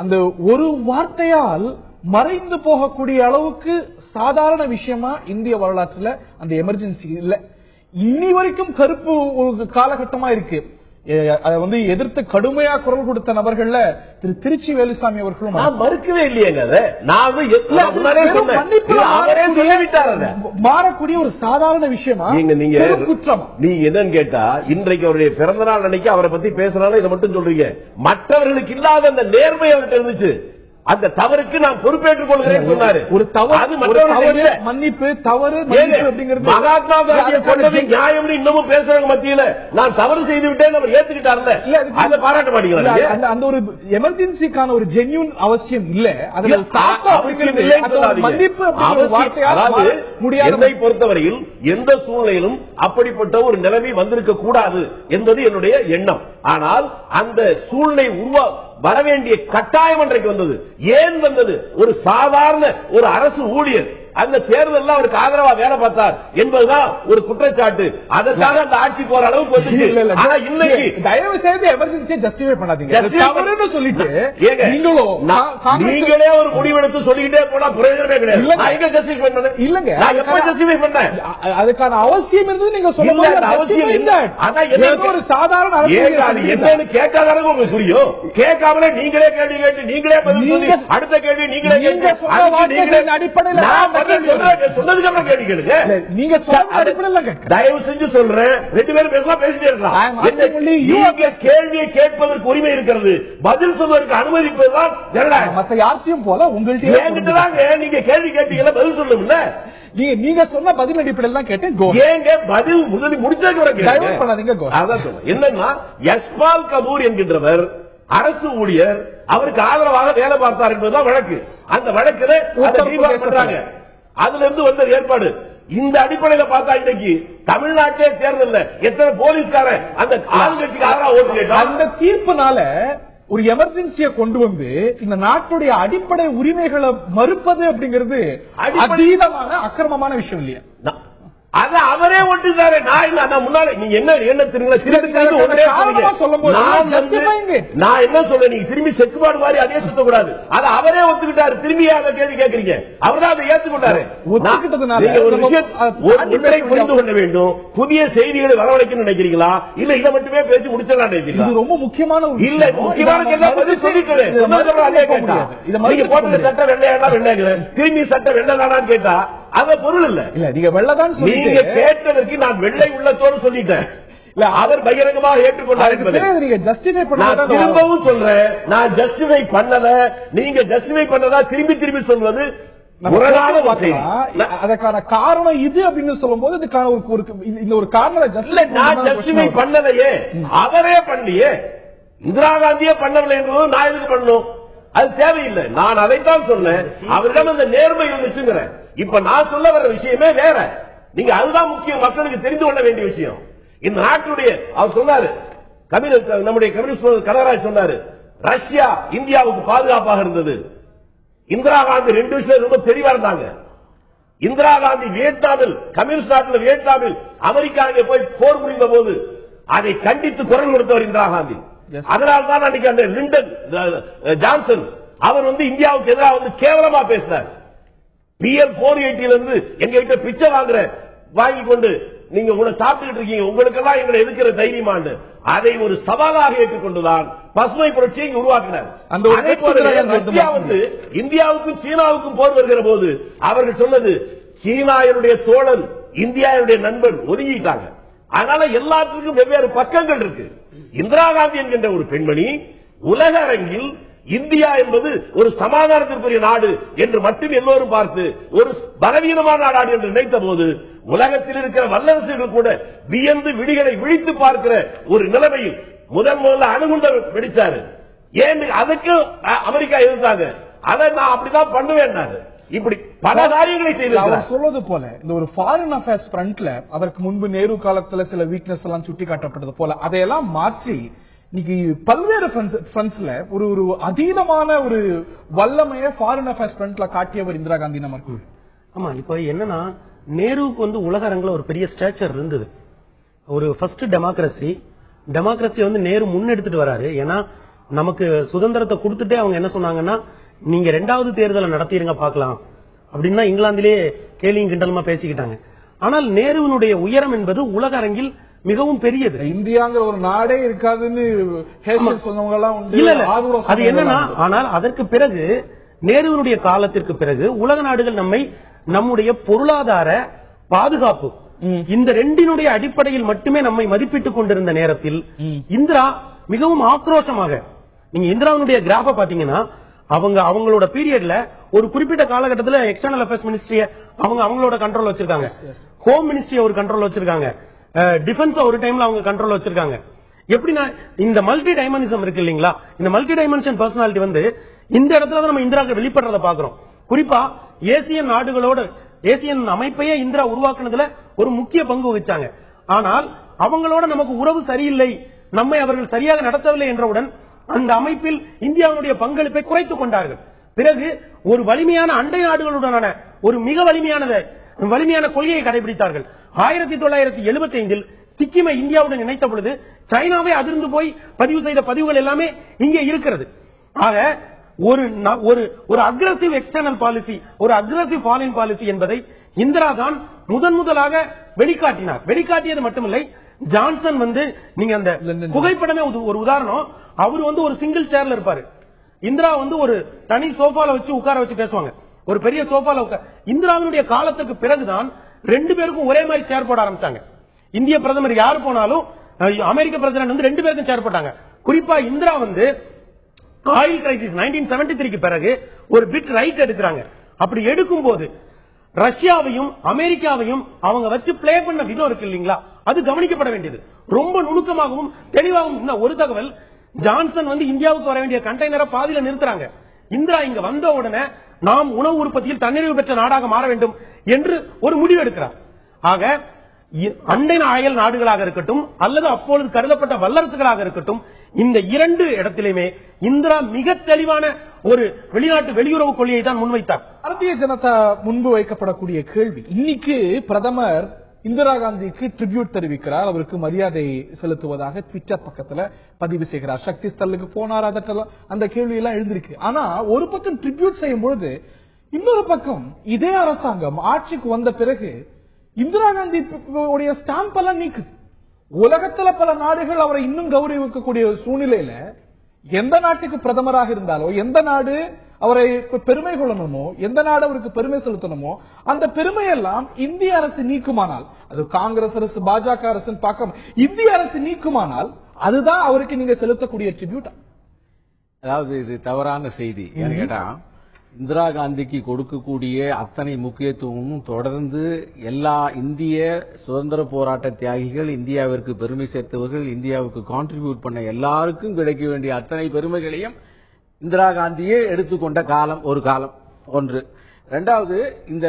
Speaker 1: அந்த ஒரு வார்த்தையால் மறைந்து போகக்கூடிய அளவுக்கு சாதாரண விஷயமா இந்திய வரலாற்றுல அந்த எமர்ஜென்சி இல்ல. இனி வரைக்கும் கருப்பு ஒரு காலகட்டமா இருக்கு. அதை வந்து எதிர்த்து கடுமையா குரல் கொடுத்த நபர்கள்ல திருச்சி வேலுசாமி அவர்களும்
Speaker 5: மறுக்கவே இல்லையேங்க.
Speaker 1: மாறக்கூடிய ஒரு சாதாரண விஷயமா
Speaker 5: நீங்க குற்றம் நீங்க என்னன்னு கேட்டா, இன்றைக்கு அவருடைய பிறந்த நாள் அன்னைக்கு அவரை பத்தி பேசுறாலும் இதை மட்டும் சொல்றீங்க. மற்றவர்களுக்கு இல்லாத அந்த நேர்மை அவர்கிட்ட இருந்துச்சு. அந்த தவறுக்கு நான் பொறுப்பேற்றுக் கொள்கிறேன் சொன்னாரு. ஒரு தவறு
Speaker 1: மன்னிப்பு தவறு அப்படிங்கிறது
Speaker 5: மகாத்மா காந்தியை கொண்டது நியாயம் இன்னமும் பேசுறவங்க மத்தியில நான் தவறு செய்து விட்டேன் அவர் ஏத்துக்கிட்டார்ல, அதை பாராட்ட மாட்டேங்கிறாங்க.
Speaker 1: அந்த ஒரு எமர்ஜென்சிக்கான ஒரு ஜென்யூன் அவசியம் இல்ல.
Speaker 5: என்னை பொறுத்தவரையில் எந்த சூழ்நிலையிலும் அப்படிப்பட்ட ஒரு நிலைமை வந்திருக்க கூடாது என்பது என்னுடைய எண்ணம். ஆனால் அந்த சூழ்நிலை வர வேண்டிய கட்டாயம் அன்றைக்கு வந்தது. ஏன் வந்தது? ஒரு சாதாரண ஒரு அரசு ஊழியர் அந்த தேர்தல் அவருக்கு ஆதரவா வேலை பார்த்தார் என்பதுதான் ஒரு குற்றச்சாட்டு. அதற்காக அந்த ஆட்சி போற அளவுக்கு வந்துச்சு. ஆனா இன்னைக்கு
Speaker 1: தயவு செய்து எமர்ஜென்சியை ஜஸ்டிஃபை பண்ணாதீங்க. சொல்லிட்டு
Speaker 5: நீங்களே ஒரு முடிவெடுத்து சொல்லிக்கிட்டே போனா பிரயோஜனமே கிடையாது.
Speaker 1: இல்லங்க, அதுக்கான அவசியம் இருந்தது நீங்க சொல்ல அவசியம் இல்லை. ஒரு சாதாரண
Speaker 5: என்னன்னு கேட்காத உங்களுக்கு புரியும். கேட்காமலே நீங்களே கேள்வி கேட்டு நீங்களே பதில் சொல்லி அடுத்த கேள்வி நீங்களே கேட்டு அடிப்படையில்
Speaker 1: நீங்க
Speaker 5: தயவு செஞ்சு சொல்றேன், 2 பேரும் பேசலாம், பேசிட்டே இருக்கலாம். கேள்வியை கேட்பதற்கு உரிமை இருக்கிறது, பதில் சொல்வதற்கு அனுமதிப்பதுதான் ஜனநாயகம்.
Speaker 1: மற்ற யார்த்தையும் போல
Speaker 5: உங்கள்கிட்ட நீங்க கேள்வி கேட்டீங்களா, பதில் சொல்லணும்ல.
Speaker 1: நீங்க சொன்ன பதில் அடிப்படையில் தான் கேட்டேன்.
Speaker 5: ஏங்க பதில் முதலில் முடிச்சதுக்கு என்னன்னா, யஷ்பால் கபூர் என்கின்றவர் அரசு ஊழியர், அவருக்கு ஆதரவாக வேலை பார்த்தார் என்பதுதான் வழக்கு. அந்த வழக்கில் பண்றாங்க. அதுல இருந்து வந்த ஏற்பாடு. இந்த அடிப்படையில் பார்த்தா இன்னைக்கு தமிழ்நாட்டிலே தேர்தல் எத்தனை போலீஸ்கார அந்த ஆளுங்கட்சிக்கு ஆதரவாக ஓட்டு கேட்டார்.
Speaker 1: அந்த தீர்ப்புனால ஒரு எமர்ஜென்சியை கொண்டு வந்து இந்த நாட்டுடைய அடிப்படை உரிமைகளை மறுப்பது அப்படிங்கிறது அதீதமான அக்கிரமமான விஷயம் இல்லையா?
Speaker 5: அத அவரே ஒட்டுக்காரு. நான் முன்னாடி நீங்க என்ன நான் என்ன சொல்றேன், நீங்க திரும்பி செக்குபாடு மாதிரி அதே சுத்தக்கூடாது. அதை அவரே ஒத்துக்கிட்டாரு. திரும்பி அதை கேள்வி கேட்கறீங்க. அவர்தான் அதை ஏற்றுக்கொண்டாரு. ஒரு விஷயத்தை புரிந்து கொள்ள வேண்டும். புதிய செய்திகளை வரவழைக்கணும்னு நினைக்கிறீங்களா, இல்ல இதை மட்டுமே பேசி முடிச்சிடலாம் நினைக்கிறீங்களா?
Speaker 1: இது ரொம்ப முக்கியமான
Speaker 5: இல்ல, முக்கியமான சொல்லிக்கிறேன். போட்ட சட்டம் வெள்ளையாடா வெள்ளையாங்க, திரும்பி சட்டம் வெள்ளதானான்னு கேட்டா அத பொருள் இல்ல.
Speaker 1: நீங்க வெள்ளதான்
Speaker 5: நீங்க கேட்டதற்கு நான் வெள்ளை உள்ளத்தோடு சொல்லிட்டேன். அவர் பகிரங்கமாக ஏற்றுக்கொண்டார் என்பதை திரும்பவும் சொல்றேன். நான் ஜஸ்டிஃபை பண்ணல, நீங்க ஜஸ்டிஃபை பண்ணதா திரும்பி திரும்பி சொல்வது முரணான வார்த்தை.
Speaker 1: அதற்கான காரணம் இது அப்படின்னு சொல்லும் போது இந்த ஒரு காரணம்
Speaker 5: நான் ஜஸ்டிஃபை பண்ணலையே, அவரே பண்ணலையே, இந்திரா காந்தியே பண்ணவில்லை என்பது நான் எதுக்கு பண்ணணும்? அது தேவையில்லை. நான் அதைத்தான் சொன்னேன். அவரிடம் அந்த நேர்மை இருந்துச்சுங்கிறேன். இப்ப நான் சொல்ல வர விஷயமே வேற. நீங்க அதுதான் முக்கியம், மக்களுக்கு தெரிந்து கொள்ள வேண்டிய விஷயம். இந்த நாட்டுடைய அவர் சொன்னாரு, நம்முடைய கம்யூனிஸ்ட் கனகராஜ் சொன்னாரு, ரஷ்யா இந்தியாவுக்கு பாதுகாப்பாக இருந்தது. இந்திரா காந்தி 2 விஷயம் ரொம்ப தெளிவா இருந்தாங்க. இந்திரா காந்தி வியட்நாமில், கம்யூனிஸ்ட் நாட்டில் வியட்நாமில் அமெரிக்கா போய் போர் புரிந்த போது அதை கண்டித்து குரல் கொடுத்தவர் இந்திரா காந்தி. அதனால்தான் அன்னைக்கு அந்த லிண்டன் ஜான்சன் அவர் இந்தியாவுக்கு எதிராக கேவலமா பேசினார். PL 480 இருந்து எங்க கிட்ட பிச்சை வாங்கி கொண்டு நீங்க கூட சாப்பிட்டு இருக்கீங்க, உங்களுக்கெல்லாம் எங்களை எதிர்க்கிற தைரியமாண்டு அதை ஒரு சவாலாக ஏற்றுக்கொண்டுதான் பசுமை புரட்சியை உருவாக்கினார். இந்தியாவுக்கும் சீனாவுக்கும் போர் வருகிற போது அவர்கள் சொன்னது, சீனாவுடைய தோழன் இந்தியாவுடைய நண்பன் ஒதுங்கிட்டாங்க. அதனால எல்லாத்துக்கும் வெவ்வேறு பக்கங்கள் இருக்கு. இந்திரா காந்தி என்கின்ற ஒரு பெண்மணி உலக அரங்கில் இந்தியா என்பது ஒரு சமாதானத்திற்குரிய நாடு என்று மட்டும் எல்லோரும் பார்த்து ஒரு பலவீனமான நாடு என்று நினைத்த போது உலகத்தில் இருக்கிற வல்லரசுகள் கூட வியந்து விழிகளை விழித்து பார்க்கிற ஒரு நிலைமையில் முதல்ல அணுகுண்ட வெடிச்சாரு. ஏன் அதுக்கு அமெரிக்கா எதிர்த்தாங்க. அதை நான் அப்படிதான் பண்ணுவேன். இப்படி பல காரியங்களை செய்தார்.
Speaker 1: சொல்வது போல இந்த ஒரு ஃபாரின் அஃபேர்ஸ் ஃப்ரண்ட்ல அதற்கு முன்பு நேரு காலத்துல சில வீக்னஸ் எல்லாம் சுட்டி காட்டப்பட்டது போல அதையெல்லாம் மாற்றி இன்னைக்கு பல்வேறு ஃப்ரண்ட்ஸ்ல ஒரு ஒரு அதீதமான ஒரு வல்லமையை ஃபாரின் அஃபேர்ஸ் ஃப்ரண்ட்ல காட்டியவர் இந்திரா காந்தி நமக்கு.
Speaker 2: ஆமா, இப்ப என்னன்னா நேருவுக்கு வந்து உலக அரங்கில் ஒரு பெரிய ஸ்டேச்சர் இருந்தது. ஒரு ஃபர்ஸ்ட் டெமோக்ரஸி வந்து நேரு முன்னெடுத்துட்டு வராரு. ஏன்னா நமக்கு சுதந்திரத்தை கொடுத்துட்டே அவங்க என்ன சொன்னாங்கன்னா, நீங்க 2வது தேர்தலை நடத்திருங்க பாக்கலாம் அப்படின்னா இங்கிலாந்திலே கேலியும் கிண்டலுமா பேசிக்கிட்டாங்க. ஆனால் நேருவினுடைய உயரம் என்பது உலக அரங்கில் மிகவும் பெரியது.
Speaker 1: இந்தியாங்கிற ஒரு நாடே இருக்காதுன்னு சொன்னவங்க எல்லாம்
Speaker 2: அது என்னன்னா, ஆனால் அதற்கு பிறகு நேருவினுடைய காலத்திற்கு பிறகு உலக நாடுகள் நம்முடைய பொருளாதார பாதுகாப்பு இந்த 2னுடைய அடிப்படையில் மட்டுமே நம்மை மதிப்பிட்டுக் கொண்டிருந்த நேரத்தில் இந்திரா மிகவும் ஆக்ரோஷமாக, நீங்க இந்திராவுடைய கிராஃப பாத்தீங்கன்னா அவங்களோட பீரியட்ல ஒரு குறிப்பிட்ட காலகட்டத்தில் எக்ஸ்டர்னல் அஃபேர்ஸ் மினிஸ்ட்ரிய அவங்களோட கண்ட்ரோல் வச்சிருக்காங்க, ஹோம் மினிஸ்ட்ரி ஒரு கண்ட்ரோல் வச்சிருக்காங்க, டிஃபென்ஸ் ஒரு டைம்ல அவங்க கண்ட்ரோல் வச்சிருக்காங்க. எப்படின்னா இந்த மல்டி டைமென்ஷன் இருக்கு இல்லீங்களா, இந்த மல்டி டைமென்ஷன் பர்சனாலிட்டி வந்து இந்த இடத்துல தான் நம்ம இந்திராவுக்கு வெளிப்படுறத பாக்குறோம். குறிப்பா ஏசியன் நாடுகளோட ஏசியன் அமைப்பையே இந்திரா உருவாக்குனதுல ஒரு முக்கிய பங்கு வகிச்சாங்க. ஆனால் அவங்களோட நமக்கு உறவு சரியில்லை, நம்மை அவர்கள் சரியாக நடத்தவில்லை என்றவுடன் அந்த அமைப்பில் இந்தியாவுடைய பங்களிப்பை குறைத்துக் கொண்டார்கள். பிறகு ஒரு வலிமையான அண்டை நாடுகளுடனான ஒரு மிக வலிமையான கொள்கையை கடைபிடித்தார்கள். 1975 சிக்கிமை இந்தியாவுடன் இணைத்த பொழுது சைனாவே அதிர்ந்து போய் பதிவு செய்த பதிவுகள் எல்லாமே இங்கே இருக்கிறது. ஆக ஒரு அக்ரெசிவ் எக்ஸ்டர்னல் பாலிசி, ஒரு அக்ரெசிவ் ஃபாரின் பாலிசி என்பதை இந்திரா தான் முதலாக வெளிக்காட்டினார். வெளிக்காட்டியது மட்டுமில்லை, ஜான்சன் வந்து நீங்க அந்த புகைப்படமே ஒரு உதாரணம். அவர் வந்து ஒரு சிங்கிள் சேர்ல இருப்பாரு, இந்திரா வந்து ஒரு தனி சோஃபால வச்சு உட்கார வச்சு பேசுவாங்க, ஒரு பெரிய சோஃபால உட்கார. இந்திராவினுடைய காலத்துக்கு பிறகுதான் 2 பேருக்கும் ஒரே மாதிரி சேர் போட ஆரம்பிச்சாங்க. இந்திய பிரதமர் யாரு போனாலும் அமெரிக்க பிரசிடென்ட் வந்து 2 பேருக்கும் சேர் போட்டாங்க. குறிப்பா இந்திரா வந்து ஆயில் கிரைசிஸ் 1973க்கு பிறகு ஒரு பிட் ரைட் எடுக்கிறாங்க. அப்படி எடுக்கும் போது ரஷ்யாவையும் அமெரிக்காவையும் அவங்க வச்சு பிளே பண்ண விதம் இருக்கு இல்லீங்களா, அது கவனிக்கப்பட வேண்டியது. ரொம்ப நுணுக்கமாகவும் தெளிவாகவும். ஒரு தகவல், ஜான்சன் வந்து இந்தியாவுக்கு வர வேண்டிய கண்டெய்னரை பாதியில நிறுத்துறாங்க. இந்திரா இங்க வந்த உடனே நாம் உணவு உற்பத்தியில் தன்னிறைவு பெற்ற நாடாக மாற வேண்டும் என்று ஒரு முடிவு எடுக்கிறார். ஆக அண்டை அயல் நாடுகளாக இருக்கட்டும் அல்லது அப்பொழுது கருதப்பட்ட வல்லரசுகளாக இருக்கட்டும், இந்த 2 இடத்திலுமே இந்திரா மிக தெளிவான ஒரு வெளியுறவு கொள்கையை தான் முன்வைத்தார்.
Speaker 1: பாரதிய ஜனதா முன்பு வைக்கப்படக்கூடிய கேள்வி, இன்னைக்கு பிரதமர் இந்திரா காந்திக்கு ட்ரிபியூட் தெரிவிக்கிறார், அவருக்கு மரியாதை செலுத்துவதாக ட்விட்டர் பக்கத்துல பதிவு செய்கிறார். சக்தி ஸ்தலுக்கு போனார், அதற்கெல்லாம் அந்த கேள்வி எல்லாம் எழுந்திருக்கு. ஆனா ஒரு பக்கம் ட்ரிபியூட் செய்யும் பொழுது இன்னொரு பக்கம் இதே அரசாங்கம் ஆட்சிக்கு வந்த பிறகு இந்திரா காந்தி ஸ்டாம்ப் எல்லாம் நீக்குது. உலகத்துல பல நாடுகள் அவரை இன்னும் கௌரவிக்கக்கூடிய சூழ்நிலையில எந்த நாட்டுக்கு பிரதமராக இருந்தாலோ, எந்த நாடு அவரை பெருமை கொள்ளணுமோ, எந்த நாடு அவருக்கு பெருமை செலுத்தணுமோ, அந்த பெருமையெல்லாம் இந்திய அரசு நீக்குமானால், அது காங்கிரஸ் அரசு பாஜக அரசு பார்க்க, இந்திய அரசு நீக்குமானால் அதுதான் அவருக்கு நீங்க செலுத்தக்கூடிய ட்ரிபியூட்.
Speaker 3: அதாவது இது தவறான செய்தி. ஏன்னு கேட்டா, இந்திரா காந்திக்கு கொடுக்கக்கூடிய அத்தனை முக்கியத்துவமும் தொடர்ந்து எல்லா இந்திய சுதந்திர போராட்ட தியாகிகள், இந்தியாவிற்கு பெருமை சேர்த்தவர்கள், இந்தியாவுக்கு கான்ட்ரிபியூட் பண்ண எல்லாருக்கும் கிடைக்க வேண்டிய அத்தனை பெருமைகளையும் இந்திரா காந்தியே எடுத்துக்கொண்ட காலம் ஒரு காலம் ஒன்று. 2வது, இந்த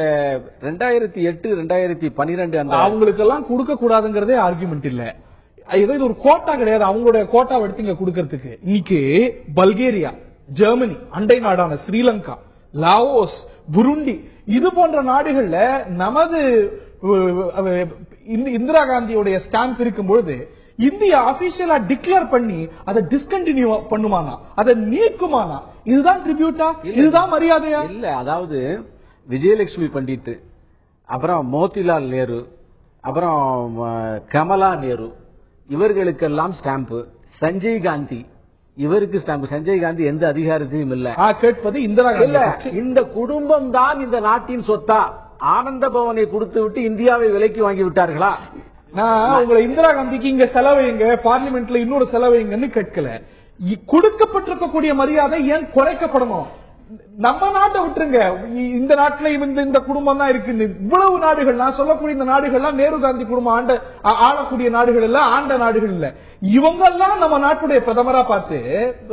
Speaker 3: 2008 2012 அந்த
Speaker 1: அவங்களுக்கெல்லாம் கொடுக்க கூடாதுங்கிறதே ஆர்குமெண்ட் இல்ல. இது ஒரு கோட்டா கிடையாது, அவங்களுடைய கோட்டாவை எடுத்து இங்க கொடுக்கறதுக்கு. இன்னைக்கு பல்கேரியா, ஜெர்மனி, அண்டை நாடான ஸ்ரீலங்கா, லாவோஸ், புருண்டி, இது போன்ற நாடுகள்ல நமது இந்திரா காந்தியுடைய ஸ்டாம்ப் இருக்கும் பொழுது இந்தியா அபிஷியலா டிக்ளேர் பண்ணி அதை டிஸ்கண்டினியூ பண்ணுமானா, அதை நீக்குமானா, இதுதான் ட்ரிபியூட்டா, இதுதான் மரியாதையா?
Speaker 3: இல்ல, அதாவது விஜயலட்சுமி பண்டிட், அப்புறம் மோதிலால் நேரு, அப்புறம் கமலா நேரு, இவர்களுக்கெல்லாம் ஸ்டாம்ப். சஞ்சய் காந்தி இவருக்கு ஸ்டாம்ப். சஞ்சய் காந்தி எந்த அதிகாரத்தையும் இல்ல.
Speaker 1: கேட்பது இந்திரா காந்தி.
Speaker 3: இந்த குடும்பம் தான் இந்த நாட்டின் சொத்தா? ஆனந்த பவனை கொடுத்து விட்டு இந்தியாவை விலைக்கு வாங்கி விட்டார்களா?
Speaker 1: நான் உங்களை இந்திரா காந்திக்கு இங்க செலவைங்க, பார்லிமெண்ட்ல இன்னொரு செலவைங்கன்னு கேட்கல. கொடுக்கப்பட்டிருக்கக்கூடிய மரியாதை ஏன் குறைக்கப்படணும்? நம்ம நாட்டை விட்டுருங்க, இந்த நாட்டுல இந்த குடும்பம் தான் இருக்கு. இவ்வளவு நாடுகள், நான் சொல்லக்கூடிய இந்த நாடுகள்லாம் நேரு காந்தி குடும்பம் ஆளக்கூடிய நாடுகள் இல்ல, ஆண்ட நாடுகள் இல்ல. இவங்க எல்லாம் நம்ம நாட்டுடைய பிரதமரா பார்த்து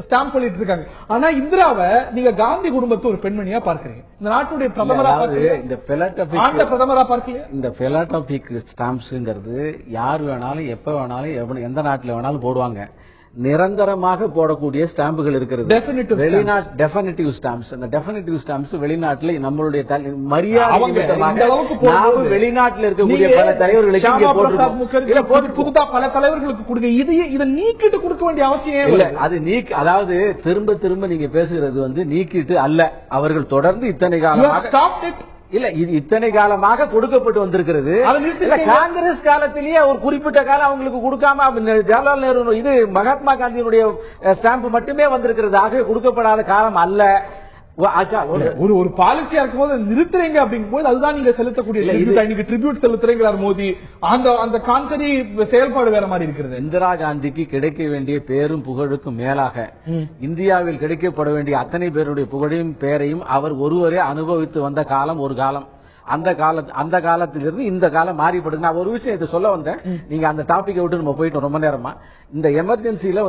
Speaker 1: ஸ்டாம்ப் பண்ணிட்டு இருக்காங்க. ஆனா இந்திராவை நீங்க காந்தி குடும்பத்தை ஒரு பெண்மணியா பார்க்கிறீங்க, இந்த நாட்டுடைய பிரதமரா
Speaker 3: இந்த
Speaker 1: பிரதமரா பார்க்கலையா?
Speaker 3: இந்த பெலாட்டோபிக் ஸ்டாம்ப்ஸ்ங்கிறது யார் வேணாலும் எப்ப வேணாலும் எந்த நாட்டுல வேணாலும் போடுவாங்க. நிரந்தரமாக போடக்கூடிய ஸ்டாம்புகள் இருக்கிறது, டெஃபினிட்டிவ் ஸ்டாம்ப்ஸ். அந்த டெஃபினிட்டிவ் ஸ்டாம்ப்ஸ் வெளிநாட்டுல நம்மளுடைய மரியாதை வெளிநாட்டில் இருக்கக்கூடிய பல தலைவர்களுக்கு
Speaker 1: புதுதா பல தலைவர்களுக்கு கொடுங்க. இதை நீக்கிட்டு கொடுக்க வேண்டிய அவசியம் இல்லை.
Speaker 3: அது அதாவது திரும்ப திரும்ப நீங்க பேசுகிறது நீக்கிட்டு அல்ல, அவர்கள் தொடர்ந்து இத்தனை காலமாக இல்ல, இது இத்தனை காலமாக கொடுக்கப்பட்டு வந்திருக்கிறது. காங்கிரஸ் காலத்திலேயே ஒரு குறிப்பிட்ட காலம் அவங்களுக்கு கொடுக்காம ஜவஹர்லால் நேரு இது மகாத்மா காந்தியினுடைய ஸ்டாம்ப் மட்டுமே வந்திருக்கிறது. ஆக கொடுக்கப்படாத காலம் அல்ல.
Speaker 1: ஒரு பாலிசியா இருக்கும் போது நிறுத்துறீங்க அப்படிங்கும் போது அதுதான் நீங்க செலுத்தக்கூடிய ட்ரிபியூட் செலுத்துறீங்கிறார் மோடி. அந்த கான்கரி செயல்பாடு வேற மாதிரி இருக்கிறது.
Speaker 3: இந்திரா காந்திக்கு கிடைக்க வேண்டிய பேரும் புகழுக்கும் மேலாக இந்தியாவில் கிடைக்கப்பட வேண்டிய அத்தனை பேருடைய புகழையும் பேரையும் அவர் ஒருவரே அனுபவித்து வந்த காலம் ஒரு காலம். அந்த காலத்திலிருந்து இந்த காலம் மாறிப்படுது. நான் ஒரு விஷயத்தை சொல்ல வந்தேன், நீங்க அந்த டாபிக்கை விட்டு நம்ம போயிட்டோம் ரொம்ப நேரமா. இந்த எமர்ஜென்சில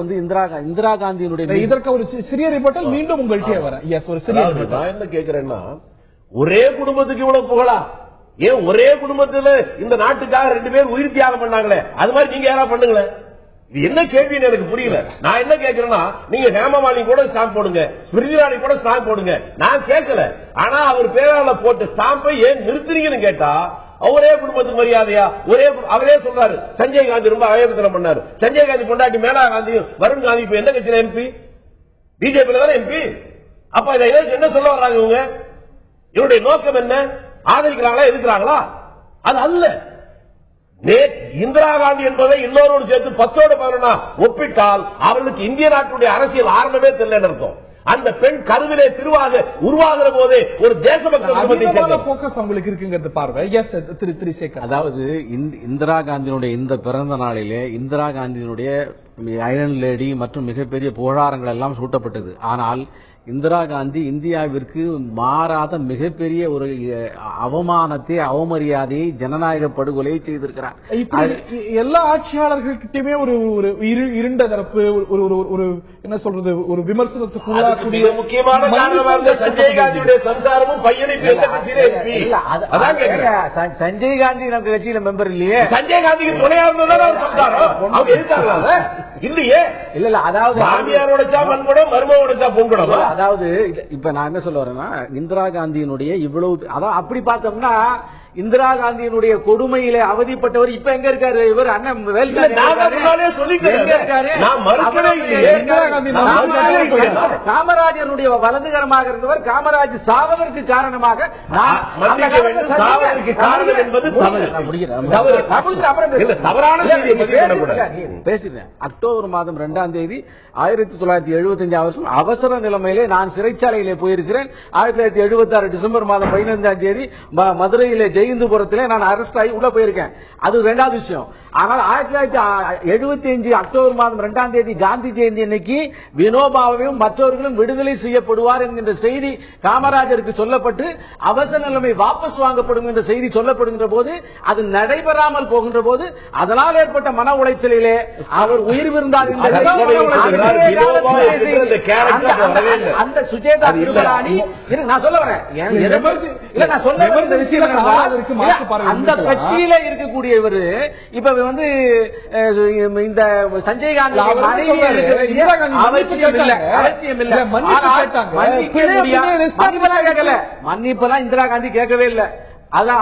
Speaker 3: இந்திரா காந்தியினுடைய
Speaker 1: இதற்கு ஒரு சிறிய ரிப்போர்ட்டல் மீண்டும் உங்கள்கிட்ட வர.
Speaker 5: நான் என்ன கேட்கிறேன்னா, ஒரே குடும்பத்துக்கு இவ்வளவு புகழா? ஏன் ஒரே குடும்பத்துல இந்த நாட்டுக்காக 2 பேர் உயிர் தியாகம் பண்ணாங்களே, அது மாதிரி நீங்க யாரா பண்ணுங்களேன்? இது என்ன கேள்வின்னு எனக்கு புரியல. நான் என்ன கேட்கிறேன்னா, நீங்க ஹேமமாலினி கூட ஸ்டாம்ப் போடுங்க, ஸ்மிருதி இரானி கூட ஸ்டாம்ப் போடுங்க, நான் கேட்கல. ஆனா அவர் பேரால போட்டு ஸ்டாம்பை ஏன் நிறுத்துறீங்கன்னு கேட்டா, ஒரே குடும்பத்துக்கு மரியாதையா? அவரே சொல்றாரு, சஞ்சய் காந்தி ரொம்ப அயோக்கியத்தனம் பண்ணாரு. சஞ்சய் காந்தி பொண்டாட்டி மேலா காந்தியும் வருண் காந்தி இப்ப எந்த கட்சியில எம்பி? பிஜேபி தானே எம்பி. அப்ப இதை என்ன சொல்ல வர்றாங்க இவங்க? இவருடைய நோக்கம் என்ன? ஆதரிக்கிறாங்களா, எதிர்க்கிறாங்களா? அது அல்ல. இந்திரா காந்தி என்பதை இன்னொரு சேர்த்து 10-11 ஒப்பிட்டால் அவர்களுக்கு இந்திய நாட்டுடைய அரசியல் ஆரம்பமே தெரியல இருக்கும். அந்த பெண் கருவிலே திருவாக உருவாகிற போதே ஒரு தேசபக்த
Speaker 1: போக்கஸ் உங்களுக்கு இருக்குங்கிறது பார்வை.
Speaker 3: அதாவது இந்திரா காந்தியினுடைய இந்த பிறந்த நாளிலே இந்திரா காந்தியினுடைய ஐரன் லேடி மற்றும் மிகப்பெரிய புகழாரங்கள் எல்லாம் சூட்டப்பட்டது. ஆனால் இந்திரா காந்தி இந்தியாவிற்கு மாறாத மிகப்பெரிய ஒரு அவமானத்தை, அவமரியாதையை, ஜனநாயக படுகொலையை செய்திருக்கிறார்.
Speaker 1: எல்லா ஆட்சியாளர்கிட்டயுமே ஒரு இருண்ட தரப்பு, ஒரு என்ன சொல்றது, ஒரு விமர்சனத்துக்கு
Speaker 5: முக்கியமான சஞ்சய் காந்தியுடைய சம்சாரமும் பையனை
Speaker 3: சஞ்சய் காந்தி நம்ம கட்சியில மெம்பர் இல்லையே.
Speaker 5: சஞ்சய் காந்திக்கு துணையா இருந்ததா இல்லையே. இல்ல அதாவது மாமியாரோட பண்படும் மருமகோட பொங்கடும்.
Speaker 3: அதாவது இப்ப நான் என்ன சொல்ல வரேன்னா, இந்திரா காந்தியினுடைய இவ்வளவு, அதான் அப்படி பார்த்தோம்னா இந்திரா காந்தியினுடைய கொடுமையில அவதிப்பட்டவர் இப்ப எங்க இருக்காரு? இவர் அண்ணன் காமராஜருடைய வலதுகரமாக இருந்தவர். காமராஜ் சாவதற்கு காரணமாக பேசினேன். அக்டோபர் மாதம் 2ஆம் தேதி 1975 வருஷம் அவசர நிலைமையிலே நான் சிறைச்சாலையிலே போயிருக்கிறேன். 1976 டிசம்பர் மாதம் 15ஆம் தேதி மதுரையிலே ஜெயந்துபுரத்திலே நான் அரெஸ்ட் ஆகி உள்ள போயிருக்கேன். அது 2வது விஷயம். ஆனால் 1975 அக்டோபர் மாதம் 2ஆம் தேதி காந்தி ஜெயந்தி அன்னைக்கு வினோபாவையும் மற்றவர்களும் விடுதலை செய்யப்படுவார் என்கின்ற செய்தி காமராஜருக்கு சொல்லப்பட்டு அவசர நிலைமை வாபஸ் வாங்கப்படும் என்ற செய்தி சொல்லப்படுகின்ற போது, அது நடைபெறாமல் போகின்ற போது அதனால் ஏற்பட்ட மன உளைச்சலிலே அவர் உயிர் விருந்தார். அந்த சுஜேதா திருமலானி நான் சொல்ல வரேன், நான் சொல்ல வந்த விஷயம் அந்த கட்சியில இருக்கக்கூடிய இவர் இப்ப வந்து இந்த சஞ்சய் காந்தி மன்னிப்பெல்லாம் இந்திரா காந்தி கேட்கவே இல்லை. அதான்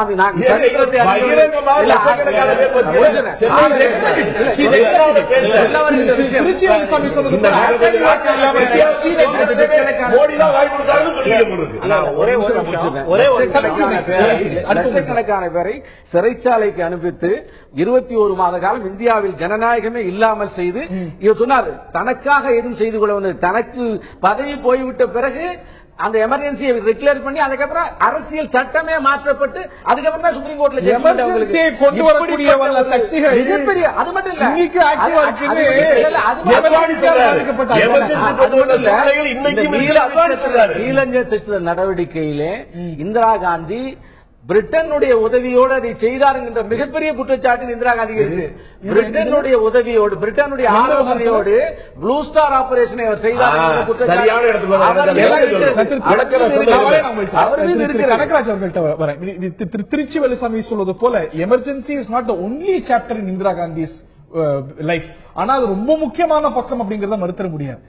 Speaker 3: லட்சக்கணக்கான பேரை சிறைச்சாலைக்கு அனுப்பித்து 21 மாத காலம் இந்தியாவில் ஜனநாயகமே இல்லாமல் செய்து இவர் சொன்னார், தனக்காக எதுவும் செய்து கொள்ள வந்து தனக்கு பதவி போய்விட்ட பிறகு அந்த எமர்ஜென்சியை டிக்ளேர் பண்ணி அதுக்கப்புறம் அரசியல் சட்டமே மாற்றப்பட்டு அதுக்கப்புறம் தான் சுப்ரீம் கோர்ட்ல
Speaker 1: எமர்ஜென்சியை கொண்டு வரக்கூடிய வல்ல சக்திகள்
Speaker 3: மிகப்பெரிய அது மட்டும் இல்ல
Speaker 1: இன்னைக்கு ஆக்டிவா இருக்குது.
Speaker 3: நடவடிக்கையிலே இந்திரா காந்தி பிரிட்டனுடைய உதவியோடு அதை செய்தார் என்கின்ற மிகப்பெரிய குற்றச்சாட்டு இந்திரா காந்தி இருக்கு. பிரிட்டனுடைய உதவியோடு பிரிட்டனுடைய ஆலோசனையோடு ப்ளூ ஸ்டார் ஆபரேஷனை அவர் செய்தார் என்கிற
Speaker 1: திருச்சி வேலுசாமி சொல்வது போல emergency is not the only chapter in Indira Gandhi's life. ஆனா அது ரொம்ப முக்கியமான பக்கம் அப்படிங்கறத மறுத்தர முடியாது.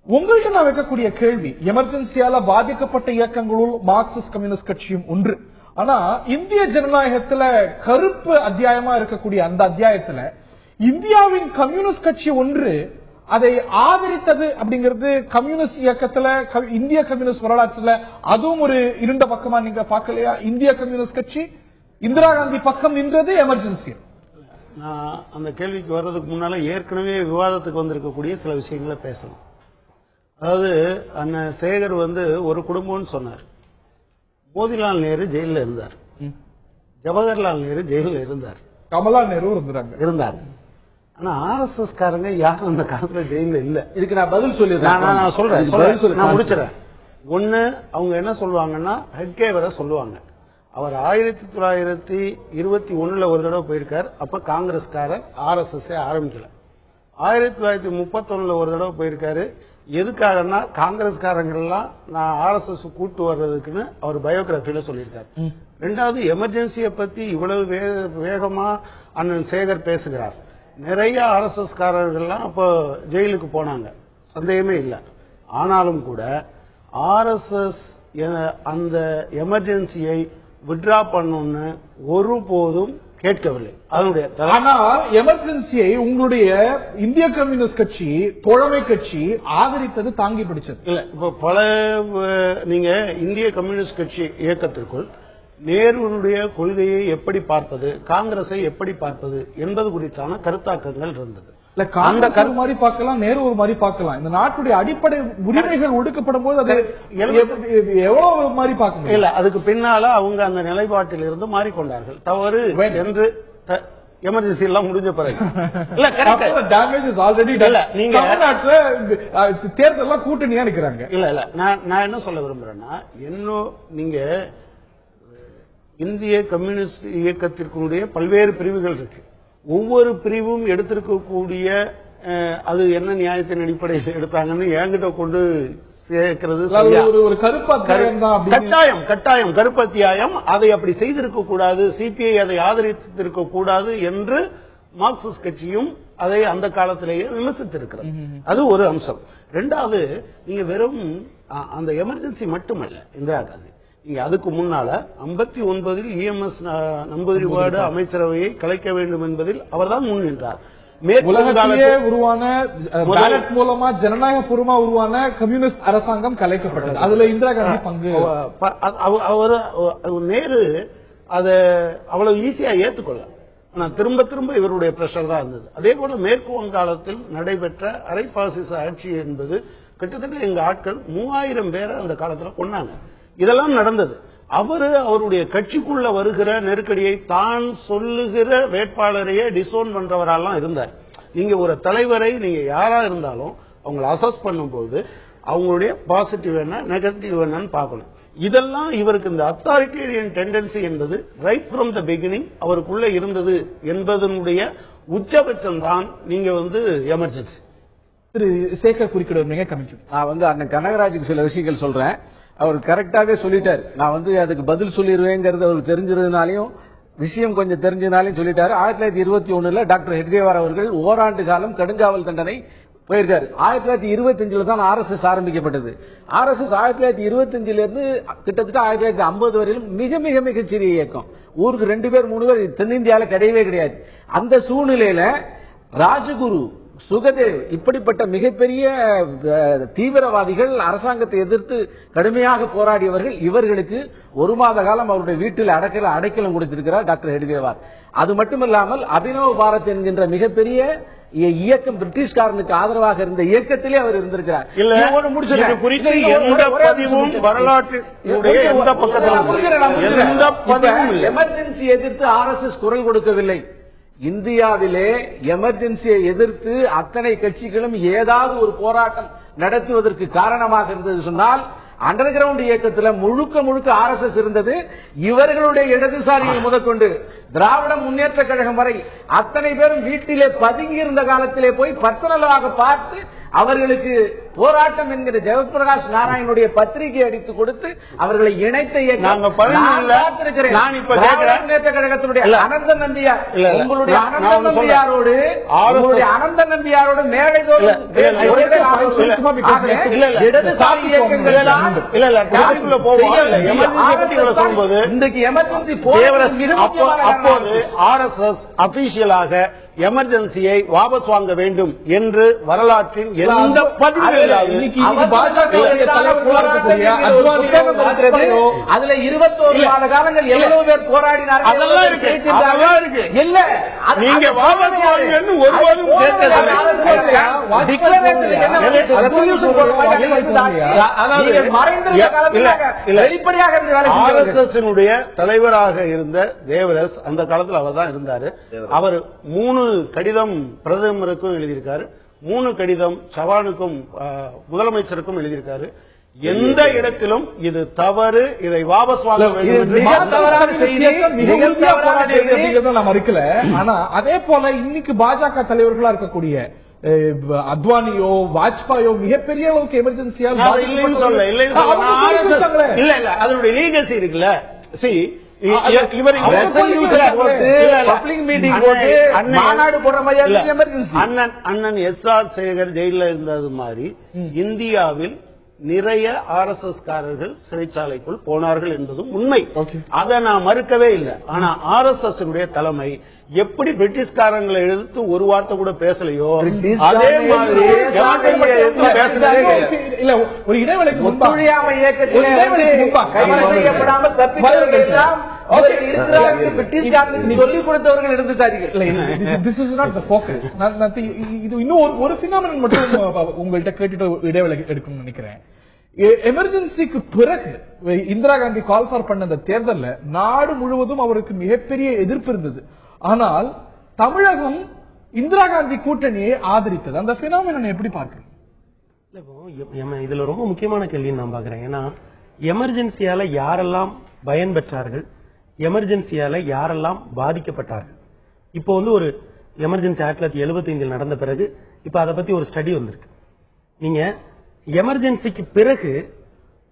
Speaker 1: உங்கள்கிட்ட நான் வைக்கக்கூடிய கேள்வி, எமர்ஜென்சியால பாதிக்கப்பட்ட இயக்கங்களுள் மார்க்சிஸ்ட் கம்யூனிஸ்ட் கட்சியும் ஒன்று. ஆனா இந்திய ஜனநாயகத்துல கருப்பு அத்தியாயமா இருக்கக்கூடிய அந்த அத்தியாயத்துல இந்தியாவின் கம்யூனிஸ்ட் கட்சி ஒன்று அதை ஆதரித்தது அப்படிங்கிறது கம்யூனிஸ்ட் இயக்கத்துல இந்திய கம்யூனிஸ்ட் வரலாற்றுல அதுவும் ஒரு இருண்ட பக்கமா நீங்க பார்க்கலையா? இந்திய கம்யூனிஸ்ட் கட்சி இந்திரா காந்தி பக்கம் நின்றது எமர்ஜென்சி.
Speaker 4: நான் அந்த கேள்விக்கு வர்றதுக்கு முன்னால ஏற்கனவே விவாதத்துக்கு வந்திருக்கக்கூடிய சில விஷயங்களை பேசணும். அதாவது அண்ணன் சேகர் ஒரு குடும்பம்னு சொன்னார். மோதிலால் நேரு ஜெயில இருந்தார், ஜவஹர்லால் நேரு ஜெயில இருந்தார்,
Speaker 1: கமலா நேரு இருந்தாங்க.
Speaker 4: ஆனா ஆர்எஸ்எஸ் காரங்க யாரும் அந்த காலத்துல ஜெயில இல்ல.
Speaker 3: இதுக்கு நான் பதில் சொல்லிடுறேன்.
Speaker 4: நான் சொல்றேன், நான் முடிச்சிடறேன். ஒண்ணு, அவங்க என்ன சொல்லுவாங்கன்னா ஹெட்கேவரை சொல்லுவாங்க. அவர் 1921 ஒரு தடவை போயிருக்கார். அப்ப காங்கிரஸ்காரர் ஆர்எஸ்எஸ் ஆரம்பிக்கல. 1931 ஒரு தடவை போயிருக்காரு. எதுக்காகனா காங்கிரஸ்காரங்க எல்லாம் நான் ஆர்எஸ்எஸ் கூட்டு வர்றதுக்குன்னு அவர் பயோகிராபியில சொல்லியிருக்காரு. ரெண்டாவது, எமர்ஜென்சியை பத்தி இவ்வளவு வேகமா அண்ணன் சேகர் பேசுகிறார். நிறைய ஆர்எஸ்எஸ் காரர்கள்லாம் அப்போ ஜெயிலுக்கு போனாங்க, சந்தேகமே இல்லை. ஆனாலும் கூட ஆர்எஸ்எஸ் அந்த எமர்ஜென்சியை வித்ட்ரா பண்ணணும்னு ஒருபோதும் கேட்கவில்லை. அதனுடைய
Speaker 1: எமர்ஜென்சியை உங்களுடைய இந்திய கம்யூனிஸ்ட் கட்சி தோழமை கட்சி ஆதரித்தது, தாங்கி பிடிச்சது
Speaker 4: இல்ல. இப்ப பல நீங்க இந்திய கம்யூனிஸ்ட் கட்சி இயக்கத்திற்குள் நேருடைய கொள்கையை எப்படி பார்ப்பது, காங்கிரஸை எப்படி பார்ப்பது என்பது குறித்தான கருத்தாக்கங்கள் இருந்தது.
Speaker 1: அந்த கரு மாதிரி பார்க்கலாம், நேரு ஒரு மாதிரி பார்க்கலாம். இந்த நாட்டுடைய அடிப்படை உரிமைகள் ஒடுக்கப்படும் போது அது எவ்வளவு மாதிரி பார்க்க
Speaker 4: இல்ல. அதுக்கு பின்னால அவங்க அந்த நிலைப்பாட்டில் இருந்து மாறிக்கொண்டார்கள். தவறு என்று எமர்ஜென்சி எல்லாம் முடிஞ்ச பிறகு
Speaker 1: நீங்க தேர்தல் கூட்டணியா இருக்கிறாங்க.
Speaker 4: இல்ல இல்ல, நான் என்ன சொல்ல விரும்புறேன்னா, நீங்க இந்திய கம்யூனிஸ்ட் இயக்கத்திற்குடைய பல்வேறு பிரிவுகள் இருக்கு. ஒவ்வொரு பிரிவும் எடுத்திருக்கக்கூடிய அது என்ன நியாயத்தின் அடிப்படையில் எடுத்தாங்கன்னு என்கிட்ட கொண்டு சேர்க்கிறது
Speaker 1: ஒரு
Speaker 4: கட்டாயம் கருப்பு அத்தியாயம். அதை அப்படி செய்திருக்க கூடாது, சிபிஐ அதை ஆதரித்திருக்க கூடாது என்று மார்க்சிஸ்ட் கட்சியும் அதை அந்த காலத்திலேயே விமர்சித்திருக்கிறது. அது ஒரு அம்சம். ரெண்டாவது, நீங்க வெறும் அந்த எமர்ஜென்சி மட்டுமல்ல இந்திரா காந்தி, நீங்க அதுக்கு முன்னால 59 EMS நம்பூதிரிபாடு அமைச்சரவையை கலைக்க வேண்டும் என்பதில் அவர்தான் முன் நின்றார்.
Speaker 1: உலகத்திலேயே உருவான பேலட் மூலமா ஜனநாயக பூர்வமா உருவான கம்யூனிஸ்ட் அரசாங்கம் கலைக்கப்பட்டது. அதுல இந்திரா காந்தி பங்கு.
Speaker 4: அவர் நேரு அதை அவ்வளவு ஈஸியா ஏற்றுக்கொள்ள. ஆனா திரும்ப திரும்ப இவருடைய பிரஷர் தான் இருந்தது. அதே போல மேற்கு வங்காளத்தில் நடைபெற்ற அரை பாசிச ஆட்சி என்பது கிட்டத்தட்ட எங்க ஆட்கள் 3000 பேரை அந்த காலத்துல கொன்னாங்க. இதெல்லாம் நடந்தது. அவருடைய கட்சிக்குள்ள வருகிற நெருக்கடியை தான் சொல்லுகிற வேட்பாளரையே டிசோன் பண்றவரெல்லாம் இருந்தார். நீங்க ஒரு தலைவரை நீங்க யாரா இருந்தாலும் அவங்களை அசஸ் பண்ணும்போது அவங்களுடைய பாசிட்டிவ் என்ன நெகட்டிவ் என்னன்னு பார்க்கணும். இதெல்லாம் இவருக்கு இந்த அத்தாரிட்டேரியன் டெண்டன்சி என்பது ரைட் ஃப்ரம் த பிகினிங் அவருக்குள்ள இருந்தது என்பதனுடைய உச்சபட்சம் தான் நீங்க எமர்ஜென்சி.
Speaker 1: திரு சேகர் குறுக்கிடுவீங்க கமிட்டி.
Speaker 3: நான் அண்ணன் கனகராஜுக்கு சில விஷயங்கள் சொல்றேன். அவர் கரெக்டாவே சொல்லிட்டாரு. நான் அதுக்கு பதில் சொல்லிடுவேங்கிறது அவருக்கு தெரிஞ்சதுனாலையும் விஷயம் கொஞ்சம் தெரிஞ்சதுனாலையும் சொல்லிட்டாரு. 1921 டாக்டர் ஹெட்கேவார் அவர்கள் ஓராண்டு காலம் கடுங்காவல் தண்டனை போயிருக்காரு. 1925 தான் ஆர்எஸ்எஸ் ஆரம்பிக்கப்பட்டது. ஆர்எஸ்எஸ் 1925 இருந்து கிட்டத்தட்ட 1950 வரையிலும் மிக மிக மிகச்சிறிய இயக்கம். ஊருக்கு 2 பேர் 3 பேர் தென்னிந்தியாவில் கிடையவே கிடையாது. அந்த சூழ்நிலையில ராஜகுரு சுகதேவ் இப்படிப்பட்ட மிகப்பெரிய தீவிரவாதிகள் அரசாங்கத்தை எதிர்த்து கடுமையாக போராடியவர்கள். இவர்களுக்கு 1 மாத காலம் அவருடைய வீட்டில் அடைக்கலம் கொடுத்திருக்கிறார் டாக்டர் ஹெட்கேவார். அது மட்டுமல்லாமல் அபினவ் பாரத் என்கின்ற மிகப்பெரிய இயக்கம் பிரிட்டிஷ்காரனுக்கு ஆதரவாக இருந்த இயக்கத்திலே அவர் இருந்திருக்கிறார். எமர்ஜென்சி எதிர்த்து RSS குரல் கொடுக்கவில்லை. இந்தியாவிலே எமர்ஜென்சியை எதிர்த்து அத்தனை கட்சிகளும் ஏதாவது ஒரு போராட்டம் நடத்துவதற்கு காரணமாக இருந்தது சொன்னால் அண்டர் கிரவுண்ட் இயக்கத்தில் முழுக்க RSS இருந்தது. இவர்களுடைய இடதுசாரிகள் முதற்கொண்டு திராவிட முன்னேற்ற கழகம் வரை அத்தனை பேரும் வீட்டிலே பதுங்கி இருந்த காலத்திலே போய் பர்சனலாக பார்த்து அவர்களுக்கு போராட்டம் என்கிற ஜெயபிரகாஷ் நாராயணனுடைய பத்திரிகை அடித்து கொடுத்து அவர்களை இணைத்த முன்னேற்ற கழகத்தினுடைய அனந்த நம்பியார், உங்களுடைய அனந்த நம்பியாரோடு மேடை இன்றைக்கு எமர்ஜென்சி
Speaker 4: அப்போது RSS அபிஷியலாக எமர்ஜென்சியை வாபஸ் வாங்க வேண்டும் என்று வரலாற்றின் எந்த பதிவிலும்
Speaker 3: அதுல 21 மாத காலங்கள் எவ்வளவு பேர் போராடினார்கள்
Speaker 4: அதெல்லாம் இருக்கு.
Speaker 3: இல்ல
Speaker 4: நீங்க வாபஸ் வாங்கன்னு ஒருவரும் RSS தலைவராக இருந்த தேவதாஸ் அந்த காலத்தில் அவர் தான் இருந்தாரு. அவர் 3 கடிதம் பிரதமருக்கும் எழுதியிருக்காரு, 3 கடிதம் சவானுக்கும் முதலமைச்சருக்கும் எழுதியிருக்காரு. எந்த இடத்திலும் இது தவறு, இதை வாபஸ் வாங்க வேண்டும்.
Speaker 1: நான் மறுக்கல. ஆனா அதே போல இன்னைக்கு பாஜக தலைவர்களா இருக்கக்கூடிய அத்வானியோ வாஜ்பாயோ மிகப்பெரிய அளவுக்கு எமர்ஜென்சியா
Speaker 4: இல்லைன்னு சொல்ல இல்ல அதனுடைய லீகசி இருக்குல்ல. அண்ணன் SR சேகர் ஜெயில இருந்தது மாதிரி இந்தியாவில் நிறைய RSS காரர்கள் சிறைச்சாலைக்குள் போனார்கள் என்பதும் உண்மை. அதை நான் மறுக்கவே இல்லை. ஆனா RSS தலைமை எப்படி பிரிட்டிஷ்காரங்களை எதிர்த்து ஒரு வார்த்தை கூட பேசலையோ அதே மாதிரி
Speaker 1: ஒரு இடைவெளிக்கு
Speaker 3: சொல்லிக் கொடுத்தவர்கள் இருந்துட்டார்கள்.
Speaker 1: இன்னும் ஒரு பினாமினல் மட்டும் உங்கள்கிட்ட கேட்டுட்டு இடைவெளி எடுக்கணும்னு நினைக்கிறேன். எமர்ஜென்சிக்கு பிறகு இந்திரா காந்தி கால் ஃபார் பண்ண அந்த தேர்தல்ல நாடு முழுவதும் அவருக்கு மிகப்பெரிய எதிர்ப்பு இருந்தது. ஆனால் தமிழகம் இந்திரா காந்தி கூட்டணியை ஆதரித்தது. அந்த பினாமினன் எப்படி பார்க்கிறீங்க?
Speaker 2: இதுல ரொம்ப முக்கியமான கேள்வின்னு நான் பாக்குறேன். ஏன்னா எமர்ஜென்சியால யாரெல்லாம் பயன் பெற்றார்கள், எமர்ஜென்சியால யாரெல்லாம் பாதிக்கப்பட்டார்கள். இப்போ ஒரு எமர்ஜென்சி 1975 நடந்த பிறகு இப்ப அதை பத்தி ஒரு ஸ்டடி வந்திருக்கு. நீங்க எமர்ஜென்சிக்கு பிறகு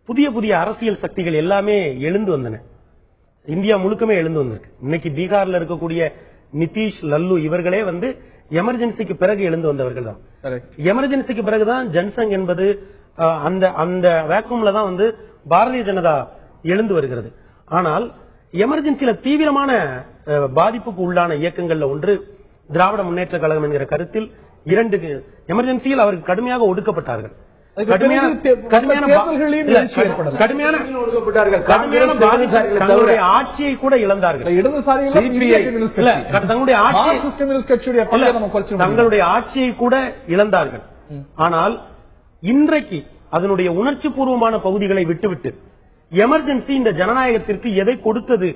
Speaker 2: புதிய புதிய அரசியல் சக்திகள் எல்லாமே எழுந்து வந்தன. இந்தியா முழுக்கமே எழுந்து வந்திருக்கு. இன்னைக்கு பீகார்ல இருக்கக்கூடிய நிதிஷ், லல்லு இவர்களே எமர்ஜென்சிக்கு பிறகு எழுந்து வந்தவர்கள் தான். எமர்ஜென்சிக்கு பிறகுதான் ஜன்சங் என்பது அந்த வேக்கும்ல தான் பாரதிய ஜனதா எழுந்து வருகிறது. ஆனால் எமர்ஜென்சியில தீவிரமான பாதிப்புக்கு உள்ளான இயக்கங்கள்ல ஒன்று திராவிட முன்னேற்ற கழகம் என்கிற கருத்தில் 2 எமர்ஜென்சியில் அவர்கள் கடுமையாக ஒடுக்கப்பட்டார்கள். தங்களுடைய ஆட்சியை கூட இழந்தார்கள். தங்களுடைய ஆட்சியை கூட இழந்தார்கள். ஆனால் இன்றைக்கு அதனுடைய உணர்ச்சி பூர்வமான பகுதிகளை விட்டுவிட்டு எமர்ஜென்சி இந்த ஜனநாயகத்திற்கு எதை கொடுத்தது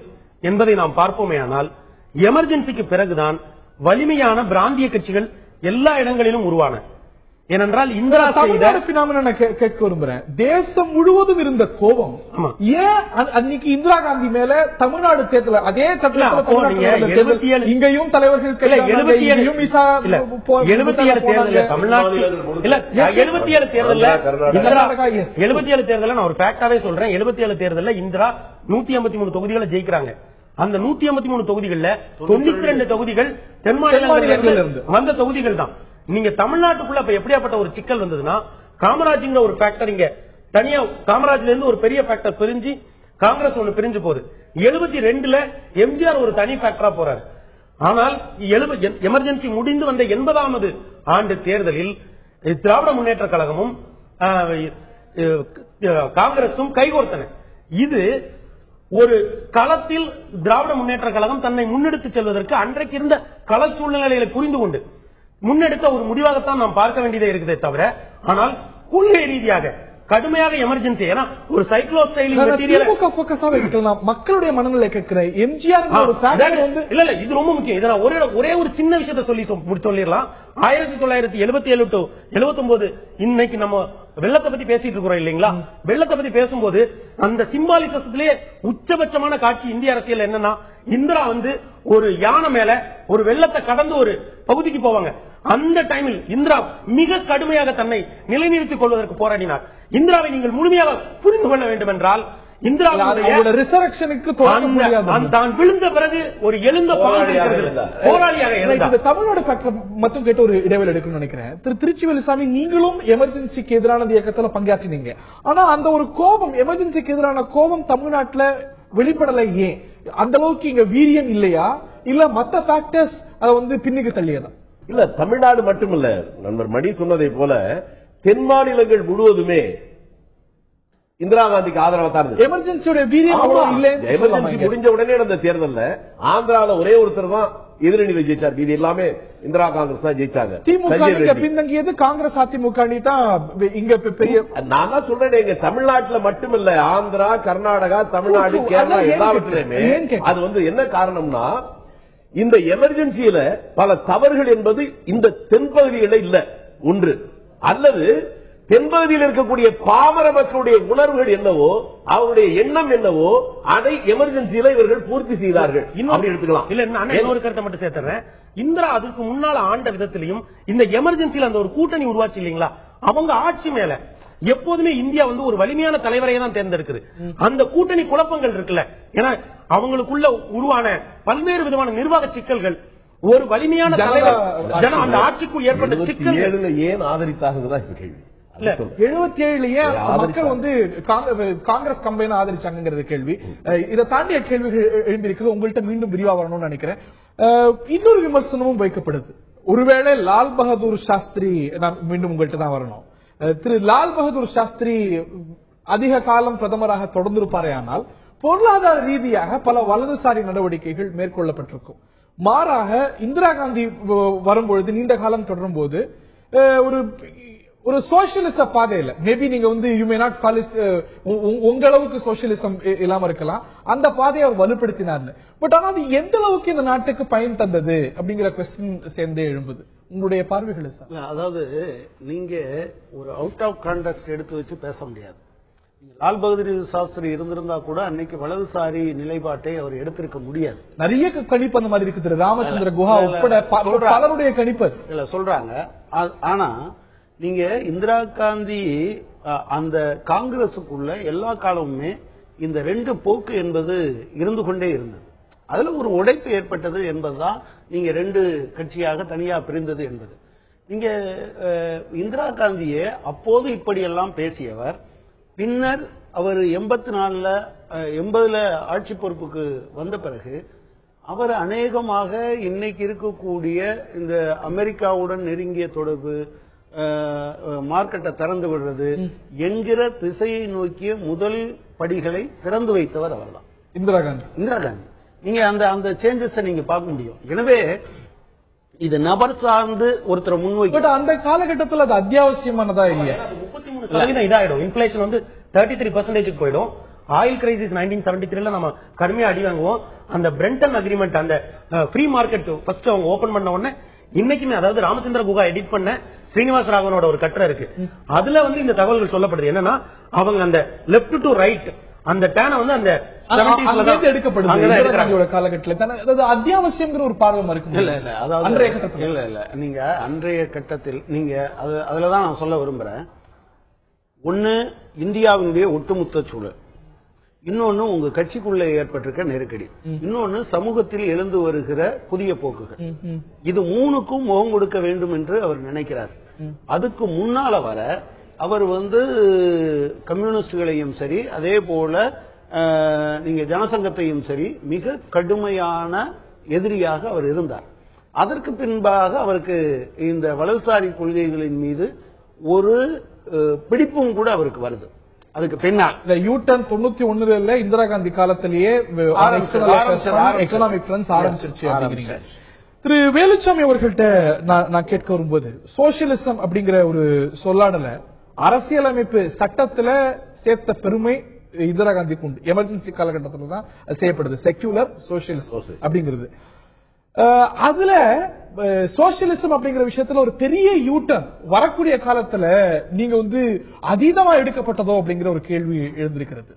Speaker 2: என்பதை நாம் பார்ப்போமே. ஆனால் எமர்ஜென்சிக்கு பிறகுதான் வலிமையான பிராந்திய கட்சிகள் எல்லா இடங்களிலும் உருவான. ஏனென்றால் இந்திரா
Speaker 1: கேட்க விரும்புறேன். தேசம் முழுவதும் இருந்த கோபம் ஏன் அன்னைக்கு இந்திரா காந்தி மேல தமிழ்நாடு தேர்தல் அதே இங்கேயும் தலைவர்கள்
Speaker 2: 77 தேர்தல் நான் ஒரு ஃபேக்டாவே சொல்றேன். 77 தேர்தல்ல இந்திரா 153 தொகுதிகளை ஜெயிக்கிறாங்க. அந்த 153 தொகுதிகள்ல 92 தொகுதிகள் தென் மாநிலங்களிலிருந்து வந்த தொகுதிகள் தான். நீங்க தமிழ்நாட்டுக்குள்ள எப்படியாப்பட்ட ஒரு சிக்கல் வந்ததுன்னா, காமராஜ்ங்கிற ஒரு ஃபேக்டர் இங்க தனியா காமராஜ்ல இருந்து ஒரு பெரிய ஃபேக்டர் பிரிஞ்சு காங்கிரஸ் ஒண்ணு பிரிஞ்சு போகுது. 72ல எம்ஜிஆர் ஒரு தனி ஃபேக்டரா போறாரு. ஆனால் எமர்ஜென்சி முடிந்து வந்த 80வது ஆண்டு தேர்தலில் திராவிட முன்னேற்ற கழகமும் காங்கிரசும் கைகோர்த்தன. இது ஒரு களத்தில் திராவிட முன்னேற்ற கழகம் தன்னை முன்னெடுத்து செல்வதற்கு அன்றைக்கு இருந்த கள சூழ்நிலைகளை புரிந்து கொண்டு முன்னெடுத்த ஒரு முடிவாகத்தான் நாம் பார்க்க வேண்டியதே இருக்குதே தவிர, ஆனால் கொள்கை ரீதியாக கடுமையாக எமர்ஜென்சி, ஏன்னா ஒரு சைக்ளோஸ்டைலிங்
Speaker 1: மக்களுடைய மனநிலை கேட்கிறேன். எம்ஜிஆர்
Speaker 2: இல்ல இது ரொம்ப முக்கியம். இதை ஒரே ஒரு சின்ன விஷயத்தை சொல்லிடலாம். 1977 to 79 இன்னைக்கு நம்ம வெள்ளத்தை பத்தி பேசிட்டு இருக்கிறோம் இல்லீங்களா? வெள்ளத்தை பத்தி பேசும்போது அந்த சிம்பாலிசத்திலே உச்சபட்சமான காட்சி இந்திய அரசியல் என்னன்னா, இந்திரா ஒரு யானை மேல ஒரு வெள்ளத்தை கடந்து ஒரு பகுதிக்கு போவாங்க. அந்த டைமில் இந்திரா மிக கடுமையாக தன்னை நிலைநிறுத்திக் கொள்வதற்கு போராடினார். இந்திராவை நீங்கள் முழுமையாக புரிந்து கொள்ள வேண்டும் என்றால், தான் விழுந்த பிறகு ஒரு எழுந்த போராளியாக
Speaker 1: தமிழ்நாடு மட்டும் கேட்டு ஒரு இடைவெளி எடுக்கணும்னு நினைக்கிறேன். திருச்சி வேலுசாமி, நீங்களும் எமர்ஜென்சிக்கு எதிரான இயக்கத்தில் பங்காற்றினீங்க. ஆனா அந்த ஒரு கோபம், எமர்ஜென்சிக்கு எதிரான கோபம் தமிழ்நாட்டில் வெளிப்படலை. ஏன் அந்த அளவுக்கு இங்க வீரியம் இல்லையா, இல்ல மற்ற ஃபேக்டர்ஸ் அதை பின்னுக்கு தள்ளியதா?
Speaker 5: இல்ல, தமிழ்நாடு மட்டுமல்ல, நண்பர் மணி சொன்னதை போல தென் மாநிலங்கள் முழுவதுமே இந்திரா காந்திக்கு ஆதரவா தான் இருந்தது.
Speaker 1: எமர்ஜென்சியோட வீரியம்
Speaker 5: எமர்ஜென்சி முடிஞ்ச உடனே நடந்த தேர்தல்ல ஆந்திரால ஒரே ஒருத்தர் தான் எதிரணியில ஜெயிச்சார். இது எல்லாமே இந்திரா காங்கிரஸ் தான் ஜெயிச்சாங்க.
Speaker 1: திமுக பின்தங்கியது காங்கிரஸ் அதிமுக அணி தான் இங்க பெரிய.
Speaker 5: நான் தான் சொல்றேன், எங்க தமிழ்நாட்டுல மட்டுமில்ல, ஆந்திரா, கர்நாடகா, தமிழ்நாடு, கேரளா எல்லாவற்றிலுமே அது என்ன காரணம்னா, இந்த எமர்ஜென்சியில பல தவறுகள் என்பது இந்த தென்பகுதிகளில் இல்ல ஒன்று, அல்லது தென்பகுதியில் இருக்கக்கூடிய பாமர மக்களுடைய உணர்வுகள் என்னவோ, அவருடைய எண்ணம் என்னவோ, அதை எமர்ஜென்சியில இவர்கள் பூர்த்தி செய்தார்கள். அப்படி எடுத்துக்கலாம்.
Speaker 2: இல்ல, இன்னொரு கருத்தை மட்டும் சேர்த்துறேன். இந்திரா அதுக்கு முன்னால ஆண்ட விதத்திலையும் இந்த எமர்ஜென்சியில அந்த ஒரு கூட்டணி உருவாச்சு இல்லீங்களா, அவங்க ஆட்சி மேல எப்போதுமே இந்தியா ஒரு வலிமையான தலைவரையே தான் தேர்ந்தெடுக்குது. அந்த கூட்டணி குழப்பங்கள் இருக்குல்ல, ஏன்னா அவங்களுக்குள்ள உருவான பல்வேறு விதமான நிர்வாக சிக்கல்கள், ஒரு வலிமையான தலைவர் அந்த ஆட்சிக்குள் ஏற்பட்ட சிக்கல்
Speaker 5: ஏன் ஆதரித்தாங்க கேள்வி.
Speaker 1: 77 மக்கள் காங்கிரஸ் கம்பெனி ஆதரிச்சாங்கிறது கேள்வி. இதை தாண்டிய கேள்விகள் எழுந்திருக்கிறது. உங்கள்கிட்ட மீண்டும் விரிவா வரணும்னு நினைக்கிறேன். இன்னொரு விமர்சனமும் வைக்கப்படுது. ஒருவேளை லால் பகதூர் சாஸ்திரி, நான் மீண்டும் உங்கள்கிட்ட தான் வரணும், திரு லால் பகதூர் சாஸ்திரி அதிக காலம் பிரதமராக தொடர்ந்திருப்பாரே, ஆனால் பொருளாதார ரீதியாக பல வலதுசாரி நடவடிக்கைகள் மேற்கொள்ளப்பட்டிருக்கும். மாறாக இந்திரா காந்தி வரும்பொழுது, நீண்ட காலம் தொடரும் போது ஒரு சோசியலிச பாதையில, மேபி நீங்க you may not call it உங்களவுக்கு சோசியலிசம் இல்லாம இருக்கலாம், அந்த பாதையை அவர் வலுப்படுத்தினார். பட் ஆனா அது எந்த அளவுக்கு இந்த நாட்டுக்கு பயன் தந்தது அப்படிங்கிற கொஸ்டின் சேர்ந்தே எழும்புது. உங்களுடைய பார்வைகள் சார்?
Speaker 4: அதாவது நீங்க ஒரு அவுட் ஆஃப் கான்டெக்ஸ்ட் எடுத்து வச்சு பேச முடியாது. லால் பகதூர் சாஸ்திரி இருந்திருந்தா கூட அன்னைக்கு வலதுசாரி நிலைப்பாட்டை அவர் எடுத்திருக்க முடியாது.
Speaker 1: நிறைய கணிப்பு அந்த மாதிரி இருக்கு. ராமச்சந்திர குஹா உட்பட பலருடைய கணிப்பு
Speaker 4: இல்ல சொல்றாங்க. ஆனா நீங்க இந்திரா காந்தி அந்த காங்கிரசுக்குள்ள எல்லா காலமுமே இந்த ரெண்டு போக்கு என்பது இருந்து கொண்டே இருந்தது. அதுல ஒரு உடைப்பு ஏற்பட்டது என்பதுதான் நீங்க ரெண்டு கட்சியாக தனியா பிரிந்தது என்பது. நீங்க இந்திரா காந்தியே அப்போது இப்படியெல்லாம் பேசியவர், பின்னர் அவர் 80ல ஆட்சி பொறுப்புக்கு வந்த பிறகு அவர் அநேகமாக இன்னைக்கு இருக்கக்கூடிய இந்த அமெரிக்காவுடன் நெருங்கிய தொடர்பு, மார்க்கெட்டை திறந்து விடுறது என்கிற திசையை நோக்கிய முதல் படிகளை திறந்து வைத்தவர் அவர்தான்
Speaker 1: இந்திரா காந்தி.
Speaker 4: நீங்க அந்த சேஞ்சஸ் நீங்க பார்க்க முடியும். எனவே இது நபர் சார்ந்து ஒருத்தர் முன்வைக்க,
Speaker 1: அந்த காலகட்டத்தில் அது அத்தியாவசியமானதா இல்லையா?
Speaker 2: 33% இதாயிடும். இன்ஃபிளேஷன் 33% போயிடும். ஆயில் கிரைசிஸ் 1973 நம்ம கடுமையா அடி வாங்குவோம். அந்த பிரெண்டன் அக்ரிமெண்ட், அந்த ஃப்ரீ மார்க்கெட் ஃபர்ஸ்ட் அவங்க ஓபன் பண்ண உடனே இன்னைக்குமே, அதாவது ராமச்சந்திர குஹா எடிட் பண்ண ஸ்ரீனிவாச ராகவனோட ஒரு கட்டுரை இருக்கு. அதுல இந்த தகவல்கள் சொல்லப்படுது. என்னன்னா, அவங்க அந்த லெப்ட் டு ரைட் அந்த டேனை அந்த
Speaker 1: எடுக்கப்படுது காலகட்டத்தில். அத்தியாவசியங்கிற ஒரு பார்வை இருக்கு.
Speaker 4: இல்ல நீங்க அன்றைய கட்டத்தில் நீங்க அதுலதான் நான் சொல்ல விரும்புறேன். ஒன்னு இந்தியாவினுடைய ஒட்டுமொத்த சூழல், இன்னொன்னு உங்க கட்சிக்குள்ள ஏற்பட்டிருக்க நெருக்கடி, இன்னொன்னு சமூகத்தில் எழுந்து வருகிற புதிய போக்குகள். இது மூணுக்கும் முகம் கொடுக்க வேண்டும் என்று அவர் நினைக்கிறார். அதுக்கு முன்னால வர அவர் கம்யூனிஸ்டுகளையும் சரி, அதே போல நீங்க ஜனசங்கத்தையும் சரி மிக கடுமையான எதிரியாக அவர் இருந்தார். அதற்கு பின்பாக அவருக்கு இந்த வலதுசாரி கொள்கைகளின் மீது ஒரு பிடிப்பும் கூட அவருக்கு வருது. அதுக்கு பின்னால்
Speaker 1: இந்த யூட்டன் 91 இந்திரா காந்தி காலத்திலேயே எக்கனாமிக் ட்ரெண்ட்ஸ் ஆரம்பிச்சிருச்சு அப்படிங்கிறீங்க. திரு வேலுச்சாமி அவர்கள்ட்ட நான் கேட்க வரும்போது, சோசியலிசம் அப்படிங்கிற ஒரு சொல்லாடல அரசியலமைப்பு சட்டத்துல சேர்த்த பெருமை இந்திரா காந்திக்கு உண்டு. எமர்ஜென்சி காலகட்டத்தில் தான் அது செய்யப்படுது. செக்யூலர் சோசியலிசம் அப்படிங்கிறது. அதுல சோசியலிசம் அப்படிங்கிற விஷயத்துல ஒரு பெரிய யூட்டன் வரக்கூடிய காலத்துல நீங்க அதீதமா எடுக்கப்பட்டதோ அப்படிங்கிற ஒரு கேள்வி எழுந்திருக்கிறது.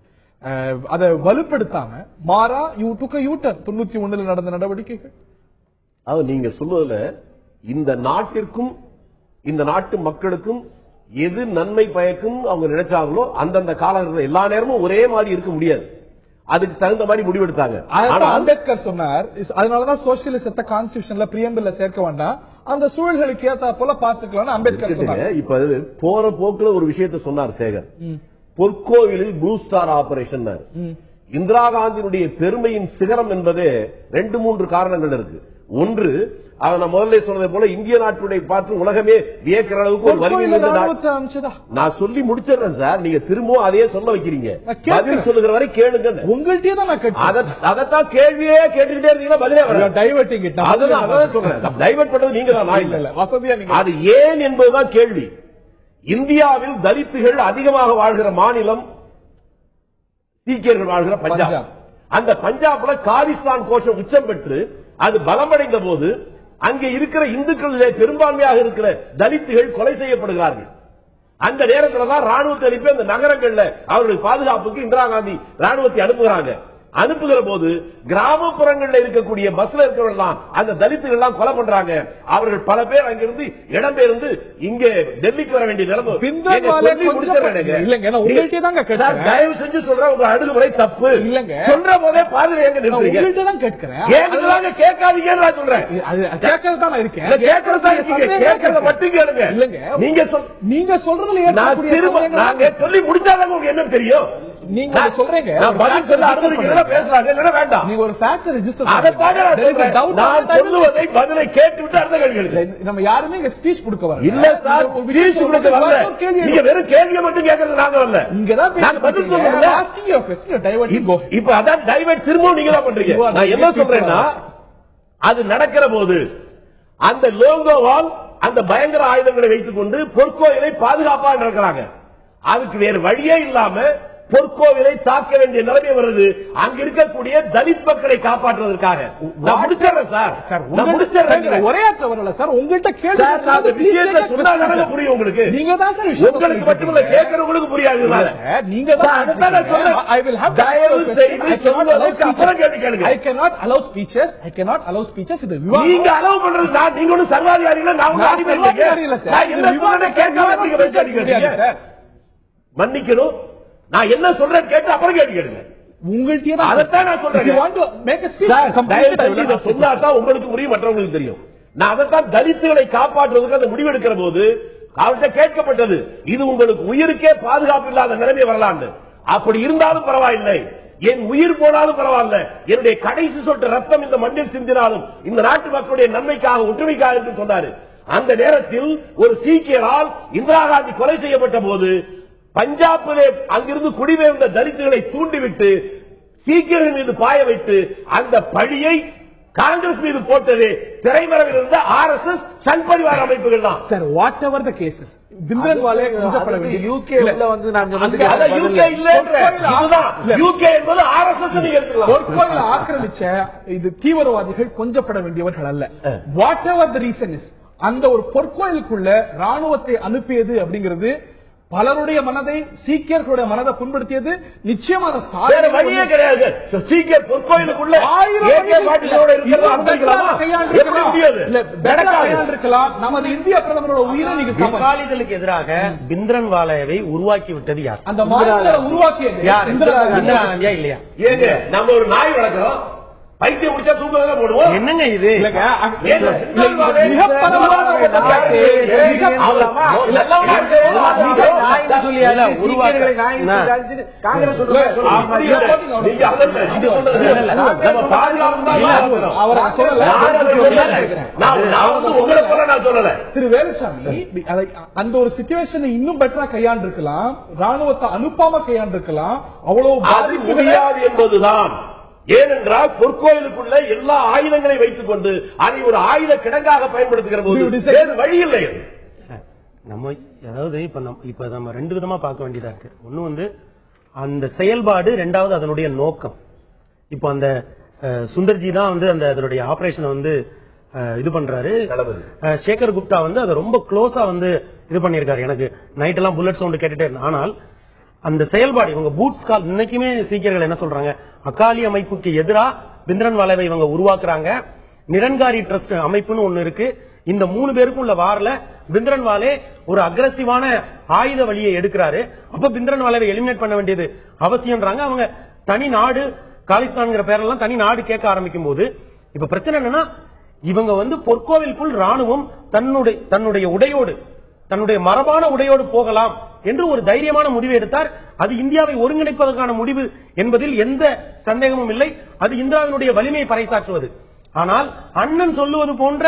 Speaker 1: அதை வலுப்படுத்தாம மாறா யூட்டன் 91 நடந்த நடவடிக்கைகள்.
Speaker 5: அது நீங்க சொல்வதில் இந்த நாட்டிற்கும் இந்த நாட்டு மக்களுக்கும் எது நன்மை பயக்கும் அவங்க நினைச்சாங்களோ அந்தந்த காலகட்டத்தில் எல்லா நேரமும் ஒரே மாதிரி இருக்க முடியாது. அதுக்கு தகுந்த மாதிரி முடிவெடுத்தாங்க.
Speaker 1: அம்பேத்கர் சொன்னார், அதனாலதான் சோசியலிசத்தை கான்ஸ்டிடியூஷன்ல பிரியம்பிள்ல சேர்க்க வேண்டாம், அந்த சூழல்களுக்கு ஏத்தா போல பாத்துக்கலாம் அம்பேத்கர் சொன்னார்.
Speaker 5: இப்ப போற போக்குல ஒரு விஷயத்தை சொன்னார் சேகர். பொற்கோவிலில் ப்ளூ ஸ்டார் ஆபரேஷன். இந்திரா காந்தியினுடைய பெருமையின் சிகரம் என்பதே 2-3 காரணங்கள் இருக்கு. ஒன்று, நான் முதல்ல சொன்னதை போல இந்திய நாட்டுடைய பார்த்து உலகமே வியக்கிற அளவுக்கு ஒரு வலிமை. நான் சொல்லி முடிச்சிடறேன் சார், நீங்க திரும்பவும் அதையே சொல்ல வைக்கிறீங்க. பதில் சொல்லுகிற வரை கேளுங்க.
Speaker 1: உங்கள்கிட்டயே தான்
Speaker 5: அதைத்தான் கேள்வியே கேட்டுக்கிட்டே இருந்தீங்கன்னா பதிலே டைவர்ட்டிங். அதான் சொல்றேன், டைவர்ட் பண்றது நீங்க தான், நான் இல்ல. வசதியா அது ஏன் என்பதுதான் கேள்வி. இந்தியாவில் தலித்துகள் அதிகமாக வாழ்கிற மாநிலம் சீக்கியர்கள் வாழ்கிற பஞ்சாப். அந்த பஞ்சாப்ல காலிஸ்தான் கோஷம் உச்சம் பெற்று அது பலமடைந்த போது அங்கே இருக்கிற இந்துக்களிலே பெரும்பான்மையாக இருக்கிற தலித்துகள் கொலை செய்யப்படுகிறார்கள். அந்த நேரத்தில் தான் ராணுவத்தை அனுப்பி அந்த நகரங்கள்ல அவர்கள் பாதுகாப்புக்கு இந்திரா காந்தி ராணுவத்தை அனுப்புகிறாங்க. அனுப்புகிற போது கிராமப்புறங்களில் இருக்கக்கூடிய பஸ்ல இருக்கிறவர்கள் அந்த தலித்துகள் எல்லாம் கொலை பண்றாங்க. அவர்கள் பல பேர் அங்கிருந்து இடம்பெயர்ந்து இங்கே டெல்லிக்கு வர வேண்டிய நிலைமை. தயவு செஞ்சு சொல்ற உங்க அணுகுமுறை தப்பு இல்லங்க. சொல்ற போதே பாதுகாப்பு எங்க நிறுத்துறீங்க? கேட்காதீங்க சொல்றேன். கேட்கறதா இருக்கேன். கேட்கறத மட்டும் கேளுங்க. இல்லங்க நீங்க சொல்றதுல நாங்க சொல்லி முடிச்சாதான் உங்களுக்கு என்ன தெரியும். நீங்க சொல்றீங்க பேசுறாங்க வேண்டாம். நீங்க ஒரு ஃபேக்ட் ரெஜிஸ்டர் சொல்லுவதை பதிலை கேட்டுவிட்டு அடுத்த கேள்வி. நம்ம யாருமே இங்க ஸ்பீச் கொடுக்க வரல. இல்ல சார், ஸ்பீச் கொடுக்க வரல. நீங்க வெறும் கேள்வியை மட்டும் கேட்கறது நாங்க வரல. இங்க தான் நாங்க பதில் சொல்றோம். இப்ப அதான் டைவர்ட் திரும்பவும் நீங்க தான் பண்றீங்க. நான் என்ன சொல்றேன்னா, அது நடக்கிற போது அந்த லோகோவால் அந்த பயங்கர ஆயுதங்களை வைத்துக் கொண்டு பொற்கோயிலை பாதுகாப்பாக நடக்கிறாங்க. அதுக்கு வேறு வழியே இல்லாம பொற்கோவிலை தாக்க வேண்டிய நிலைமை வருது. அங்க இருக்கக்கூடிய தலித் மக்களை காப்பாற்றுவதற்காக. நான் முடிச்சிடறேன் சார், நான் முடிச்சிடறேன். ஒரே வரல சார், உங்கள்கிட்ட கேட்க விஷயத்தை சொன்னா புரியும் உங்களுக்கு. நீங்க தான் சார் உங்களுக்கு மட்டுமல்ல கேட்கறவங்களுக்கு புரியாது. நீங்க நீங்க அலோவ் பண்றது நீங்க ஒன்னும் சர்வாதிகாரிகள். மன்னிக்கணும், நான் என்ன சொல்றேன் கேட்டு அப்புறம் கேட்டுங்க. உங்கள்கிட்ட அதைத்தான் நான் சொல்றேன். சொன்னாதான் உங்களுக்கு புரியும், மற்றவங்களுக்கு தெரியும். நான் அதைத்தான் தலித்துகளை காப்பாற்றுவதற்கு அந்த முடிவெடுக்கிற போது அவர்கிட்ட கேட்கப்பட்டது, இது உங்களுக்கு உயிருக்கே பாதுகாப்பு இல்லாத நிலைமை வரலான்னு. அப்படி இருந்தாலும் பரவாயில்லை, என் உயிர் போனாலும் பரவாயில்ல, என்னுடைய கடைசி சொட்டு ரத்தம் இந்த மண்ணில் சிந்தினாலும் இந்த நாட்டு மக்களுடைய நன்மைக்காக ஒற்றுமைக்காக என்று சொன்னாரு. அந்த நேரத்தில் ஒரு சீக்கியரால் இந்திரா காந்தி கொலை செய்யப்பட்ட போது பஞ்சாபிலே அங்கிருந்து குடிபெயர்ந்த தலித்துகளை தூண்டிவிட்டு சீக்கியர்கள் மீது பாய வைத்து அந்த பழியை காங்கிரஸ் மீது போட்டது திரைமறைவில் இருந்த RSS சன் பரிவார அமைப்புகள் தான். Sir, whatever the cases Bhindranwale யூகே என்பது RSS பொற்கோயிலை ஆக்கிரமிச்ச இது தீவிரவாதிகள் கொஞ்சப்பட வேண்டியவர்கள் அல்ல. Whatever the reason is, அந்த ஒரு பொற்கோயிலுக்குள்ள ராணுவத்தை அனுப்பியது அப்படிங்கிறது பலருடைய மனதை, சீக்கியர்களுடைய மனதை புண்படுத்தியது. நிச்சயமாக வழியே கிடையாது. சீக்கியர் பொற்கோயிலுக்குள்ள இருக்கலாம். நமது இந்திய பிரதமரோட உயிரை நீங்க
Speaker 2: எதிராக பிந்திரன்வாலாவை உருவாக்கி விட்டது யார்? அந்த
Speaker 1: உருவாக்கியது யார்? இந்திரா காந்தியா இல்லையா?
Speaker 5: ஏங்க நம்ம ஒரு நாய் வளர்க்கிறோம், பைத்தியம் முடிச்சா தூக்கல போடுவோம்.
Speaker 2: என்னங்க இது?
Speaker 1: திரு வேலுசாமி அந்த ஒரு சிச்சுவேஷனை இன்னும் பெட்டரா கையாண்டிருக்கலாம், ராணுவத்தை அனுப்பாம கையாண்டிருக்கலாம். அவ்வளவு
Speaker 5: முடியாது என்பதுதான். ஏனென்றால் பொற்கோயிலுக்குள்ள எல்லா ஆயுதங்களை வைத்துக் கொண்டு அதை ஒரு ஆயுத கிடங்காக பயன்படுத்துகிற போது வேறு வழி இல்லை.
Speaker 2: நம்ம அதாவது இப்ப நம்ம ரெண்டு விதமா பார்க்க வேண்டியதா இருக்கு. ஒண்ணு வந்து அந்த செயல்பாடு, ரெண்டாவது அதனுடைய நோக்கம். இப்ப அந்த சுந்தர்ஜி தான் வந்து அந்த அதனுடைய ஆபரேஷனை வந்து இது பண்றாரு. சேகர் குப்தா வந்து அதை ரொம்ப க்ளோஸா வந்து இது பண்ணிருக்காரு. எனக்கு நைட் எல்லாம் புல்லட் சவுண்ட் கேட்டுட்டே இருந்தேன். ஆனால் அந்த செயல்பாடு இவங்க பூட்ஸ் கால், இன்னைக்குமே சீக்கியர்கள் என்ன சொல்றாங்க, அகாலி அமைப்புக்கு எதிராக பிந்திரன்வாலாவை இவங்க உருவாக்குறாங்க. நிரன்காரி ட்ரஸ்ட் அமைப்புன்னு ஒண்ணு இருக்கு. இந்த 3 பேருக்கும் உள்ள வார்ல பிந்திரன்வாலே ஒரு அக்ரெசிவான ஆயுத வழியை எடுக்கிறாரு. அப்ப பிந்திரன்வாலாவை எலிமினேட் பண்ண வேண்டியது அவசியம்ன்றாங்க. அவங்க தனி நாடு காலிஸ்தான்ங்கிற பேரெல்லாம் தனி நாடு கேட்க ஆரம்பிக்கும் போது இப்ப பிரச்சனை என்னன்னா, இவங்க வந்து பொற்கோவிலுக்குள் ராணுவம் தன்னுடைய உடையோடு, தன்னுடைய மரபான உடையோடு போகலாம் என்று ஒரு தைரியமான முடிவு எடுத்தார். அது இந்தியாவை ஒருங்கிணைப்பதற்கான முடிவு என்பதில் எந்த சந்தேகமும் இல்லை. அது இந்தியாவினுடைய வலிமையை பறைசாற்றுவது. ஆனால் அண்ணன் சொல்லுவது போன்ற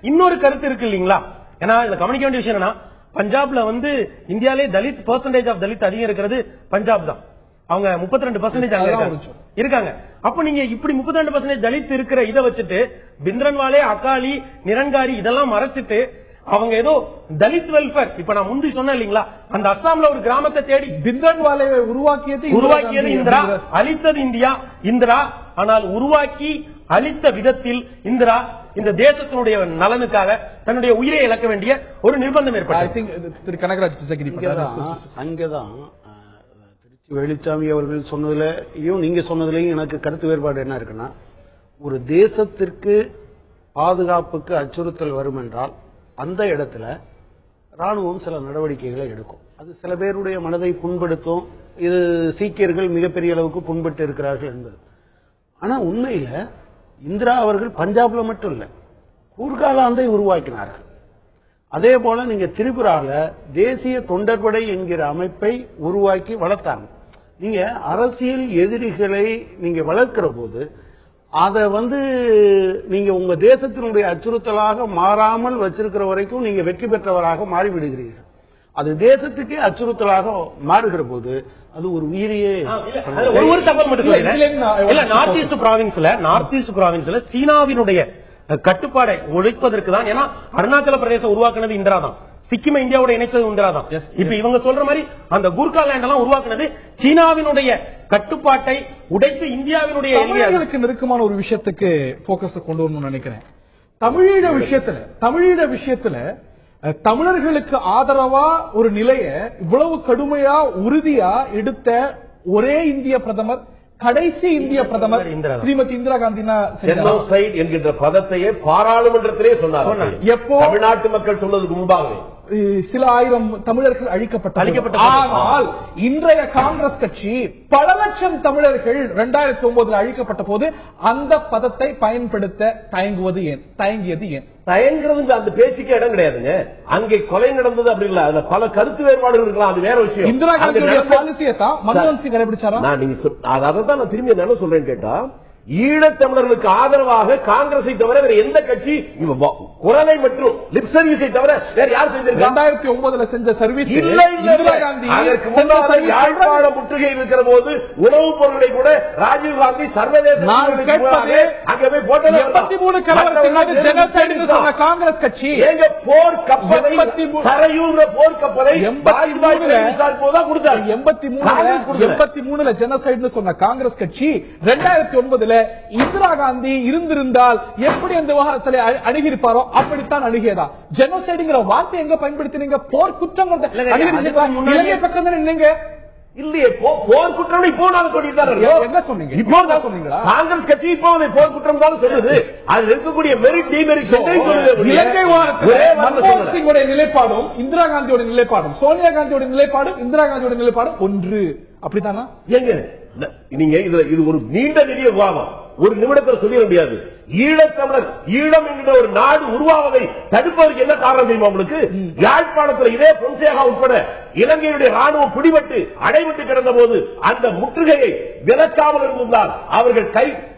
Speaker 2: இன்னொரு கருத்து இருக்கு இல்லீங்களா? ஏன்னா இதுல கவனிக்க வேண்டிய விஷயம் என்னன்னா, பஞ்சாப்ல வந்து இந்தியாவிலே தலித் பெர்சன்டேஜ் ஆஃப் தலித் அதிகம் இருக்கிறது பஞ்சாப் தான். அவங்க 32% இருக்காங்க. அப்ப நீங்க இப்படி 32% தலித் இருக்கிற இதை வச்சுட்டு பிந்திரன்வாலே, அகாலி, நிரன்காரி இதெல்லாம் மறைச்சிட்டு அவங்க ஏதோ தலித் வெல்ஃபேர், இப்ப நான் முந்தி சொன்னேன் இல்லீங்களா, அந்த அஸ்ஸாம்ல ஒரு கிராமத்தை தேடி பிந்திரன்வாலையை உருவாக்கியது இந்திரா, அழித்தது இந்திரா. ஆனால் உருவாக்கி அழித்த விதத்தில் இந்திரா இந்த தேசத்தினுடைய நலனுக்காக தன்னுடைய உயிரை இழக்க வேண்டிய ஒரு நிர்பந்தம் ஏற்பட்டது.
Speaker 4: அங்கதான் திருச்சி வேலுச்சாமி அவர்கள் சொன்னதுலயும் நீங்க சொன்னதுலயும் எனக்கு கருத்து வேறுபாடு என்ன இருக்குன்னா, ஒரு தேசத்திற்கு பாதுகாப்புக்கு அச்சுறுத்தல் வரும் என்றால் அந்த இடத்துல ராணுவம் சில நடவடிக்கைகளை எடுக்கும். அது சில பேருடைய மனதை புண்படுத்தும். இது சீக்கியர்கள் மிகப்பெரிய அளவுக்கு புண்பட்டு இருக்கிறார்கள் என்பது. ஆனா உண்மையில இந்திரா அவர்கள் பஞ்சாப்ல மட்டும் இல்ல, கூர்காலாந்தை உருவாக்கினார்கள். அதே போல நீங்க திரிபுரால தேசிய தொண்டர்படை என்கிற அமைப்பை உருவாக்கி வளர்த்தாங்க. நீங்க அரசியல் எதிரிகளை நீங்க வளர்க்கிற போது அதை வந்து நீங்க உங்க தேசத்தினுடைய அச்சுறுத்தலாக மாறாமல் வச்சிருக்கிற வரைக்கும் நீங்க வெற்றி பெற்றவராக மாறிவிடுகிறீர்கள். அது தேசத்துக்கே அச்சுறுத்தலாக மாறுகிற போது அது ஒரு உயிரியே.
Speaker 2: ஒரு தகவல் மட்டும் சொல்றேன். நார்த் ஈஸ்ட் பிராவின்ஸ்ல சீனாவினுடைய கட்டுப்பாடை ஒழிப்பதற்கு தான். ஏன்னா அருணாச்சல பிரதேசம் உருவாக்குனது இந்திரா தான், சிக்கிமை இந்தியாவோட இணைச்சது இந்திரா தான். இப்ப இவங்க சொல்ற மாதிரி அந்த கூர்காலேண்ட் எல்லாம் உருவாக்குனது சீனாவினுடைய கட்டுப்பாட்டை உடைத்து இந்தியாவினுடைய
Speaker 1: நெருக்கமான ஒரு விஷயத்துக்கு போக்கஸ் கொண்டு வரணும்னு நினைக்கிறேன். தமிழீழ விஷயத்துல தமிழர்களுக்கு ஆதரவா ஒரு நிலைய இவ்வளவு கடுமையா உறுதியா எடுத்த ஒரே இந்திய பிரதமர், கடைசி இந்திய பிரதமர் ஸ்ரீமதி இந்திரா காந்தி
Speaker 5: என்கின்ற பதத்தையே பாராளுமன்றத்திலே சொன்னார். எப்போ? தமிழ்நாட்டு மக்கள் சொன்னதுக்கு முன்பாகவே
Speaker 1: சில ஆயிரம் தமிழர்கள் அழிக்கப்பட்ட. ஆனால் இன்றைய காங்கிரஸ் கட்சி பல லட்சம் தமிழர்கள் 2009 அழிக்கப்பட்ட போது அந்த பதத்தை பயன்படுத்த தயங்கியது ஏன்?
Speaker 5: தயங்குறது அந்த பேச்சுக்கு இடம் கிடையாதுங்க. அங்கே கொலை நடந்தது அப்படி இல்ல, அதுல பல கருத்து வேறுபாடுகள் இருக்கலாம், அது வேற விஷயம்.
Speaker 1: இந்திரா காந்தியுடைய பாலிசியை தான் மன்மோகன் சிங் கடைபிடிச்சாரா?
Speaker 5: அதான் நான் திரும்பி என்ன சொல்றேன் கேட்டா, ஈழத்தமிழர்களுக்கு ஆதரவாக காங்கிரஸை தவிர வேற எந்த கட்சி குரலை மற்றும் லிப் சர்வீஸை தவிர வேற யார் செஞ்சிருக்காங்க?
Speaker 1: 2009 செஞ்ச சர்வீஸ்
Speaker 5: இல்லை. அதற்கு முன்னாடி யாழ்ப்பாண முற்றுகை இருக்கிற போது உணவுப் பொருட்களை கூட ராஜீவ் காந்தி சர்வதேச அங்கே போட்டது.
Speaker 1: 83 கலவரத்தில் சொன்ன காங்கிரஸ் கட்சி
Speaker 5: எங்க போர் கப்பலை சரையூர் போர் கப்பலை
Speaker 1: 83 ஜெனோசைடு சொன்ன காங்கிரஸ் கட்சி 2009 இந்திரா காந்தி இருந்திருந்தால் எப்படி அந்த விவகாரத்தில் அணுகியிருப்பாரோ அப்படித்தான் அணுகியதா? ஜெனோசைடுங்கிற வார்த்தை எங்க பயன்படுத்தினீங்க? போர் குற்றங்கள் பக்கம் நீங்க
Speaker 5: இல்லையே. போர் குற்றம் இப்போ
Speaker 1: என்ன சொன்னீங்க? இப்போ தான் சொன்னீங்களா?
Speaker 5: காங்கிரஸ் கட்சி இப்போ போர் குற்றம் தான் சொல்லுது. அது இருக்கக்கூடிய மெரிட் டிமெரிட்
Speaker 1: இலங்கை மன்மோகன் சிங்குடைய நிலைப்பாடும் இந்திரா காந்தியோட நிலைப்பாடும் சோனியா காந்தியோட நிலைப்பாடும் இந்திரா காந்தியோட நிலைப்பாடும் ஒன்று, அப்படித்தானா?
Speaker 5: நீங்க இது ஒரு நீண்ட நெடிய விவாதம். ஒரு நிமிடத்தில் சொல்லிட முடியாது. ஈழத்தமிழர், ஈழம் என்கிற ஒரு நாடு உருவாவதை தடுப்பதற்கு என்ன காரணம் தெரியுமா உங்களுக்கு? யாழ்ப்பாணத்தில் இதே பொன்சேகா உட்பட இலங்கையுடைய ராணுவம் பிடிபட்டு அடைபட்டு கிடந்த போது அந்த முற்றுகையை விலக்காமல் இருந்தால் அவர்கள்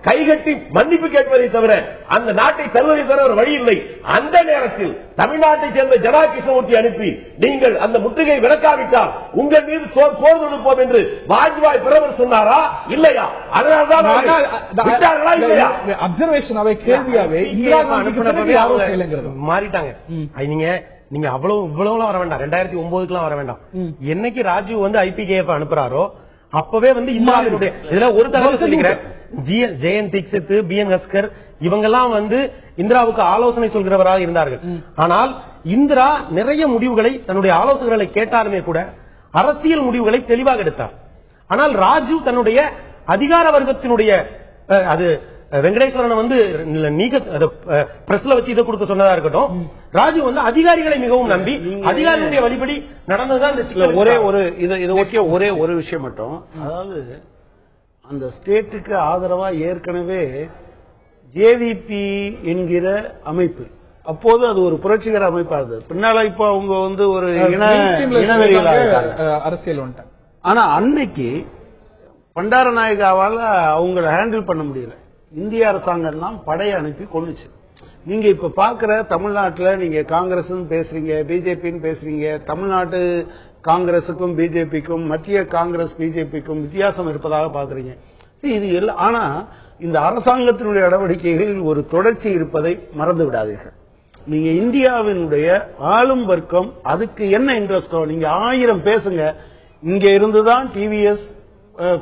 Speaker 5: கைகட்டி மன்னிப்பு கேட்பதை தவிர அந்த நாட்டை தருவதை தவிர ஒரு வழி இல்லை. அந்த நேரத்தில் தமிழ்நாட்டை சேர்ந்த ஜனா கிருஷ்ணமூர்த்தி அனுப்பி நீங்கள் அந்த முற்றுகை விலக்காவிட்டால் உங்கள் மீது போர் தொடுப்போம் என்று வாஜ்பாய் பிரதமர் சொன்னாரா இல்லையா? அதனால்தான் இல்லையா
Speaker 1: அப்சர்வேஷனாவே கேள்வியாவே இந்திரா காந்தி
Speaker 2: மாறிட்டாங்க. நீங்க இவ்வளவு வர வேண்டாம், 2009 வர வேண்டாம். என்னைக்கு ராஜீவ் வந்து IPKF அனுப்புறாரோ அப்பவே வந்து இந்திராவினுடைய இதுல ஒரு தகவல் சொல்லிக்கிறேன். ஜெயந்த் தீக்ஷித், BN ஹஸ்கர் இவங்கெல்லாம் வந்து இந்திராவுக்கு ஆலோசனை சொல்கிறவராக இருந்தார்கள். ஆனால் இந்திரா நிறைய முடிவுகளை தன்னுடைய ஆலோசகர்களை கேட்டாலுமே கூட அரசியல் முடிவுகளை தெளிவாக எடுத்தார். ஆனால் ராஜீவ் தன்னுடைய அதிகார வர்க்கத்தினுடைய அது வெங்கடேஸ்வரனை வந்து பிரஸ்ல வச்சு இதை கொடுக்க சொன்னதா இருக்கட்டும், ராஜீவ் வந்து அதிகாரிகளை மிகவும் நம்பி அதிகாரிகளுடைய வழிபடி நடந்ததுதான்.
Speaker 4: ஒரே ஒரு விஷயம் மட்டும், அதாவது அந்த ஸ்டேட்டுக்கு ஆதரவா ஏற்கனவே JVP என்கிற அமைப்பு, அப்போது அது ஒரு புரட்சிகர அமைப்பா இருந்தது. பின்னால இப்ப அவங்க வந்து ஒரு
Speaker 1: அரசியல் வந்துட்டாங்க.
Speaker 4: ஆனா அன்னைக்கு பண்டாரநாயகாவால அவங்களை ஹேண்டில் பண்ண முடியல. இந்திய அரசாங்கம் தான் படையை அனுப்பி கொண்டுச்சு. நீங்க இப்ப பாக்குற தமிழ்நாட்டுல நீங்க காங்கிரஸ் பேசுறீங்க, பிஜேபின்னு பேசுறீங்க. தமிழ்நாட்டு காங்கிரசுக்கும் பிஜேபிக்கும், மத்திய காங்கிரஸ் பிஜேபிக்கும் வித்தியாசம் இருப்பதாக பாக்குறீங்க. இது எல்லாம் ஆனா இந்த அரசாங்கத்தினுடைய நடவடிக்கைகளில் ஒரு தொடர்ச்சி இருப்பதை மறந்து விடாதீர்கள். நீங்க இந்தியாவினுடைய ஆளும் வர்க்கம் அதுக்கு என்ன இன்ட்ரெஸ்டோ நீங்க 1000 பேசுங்க. இங்க இருந்துதான் TVS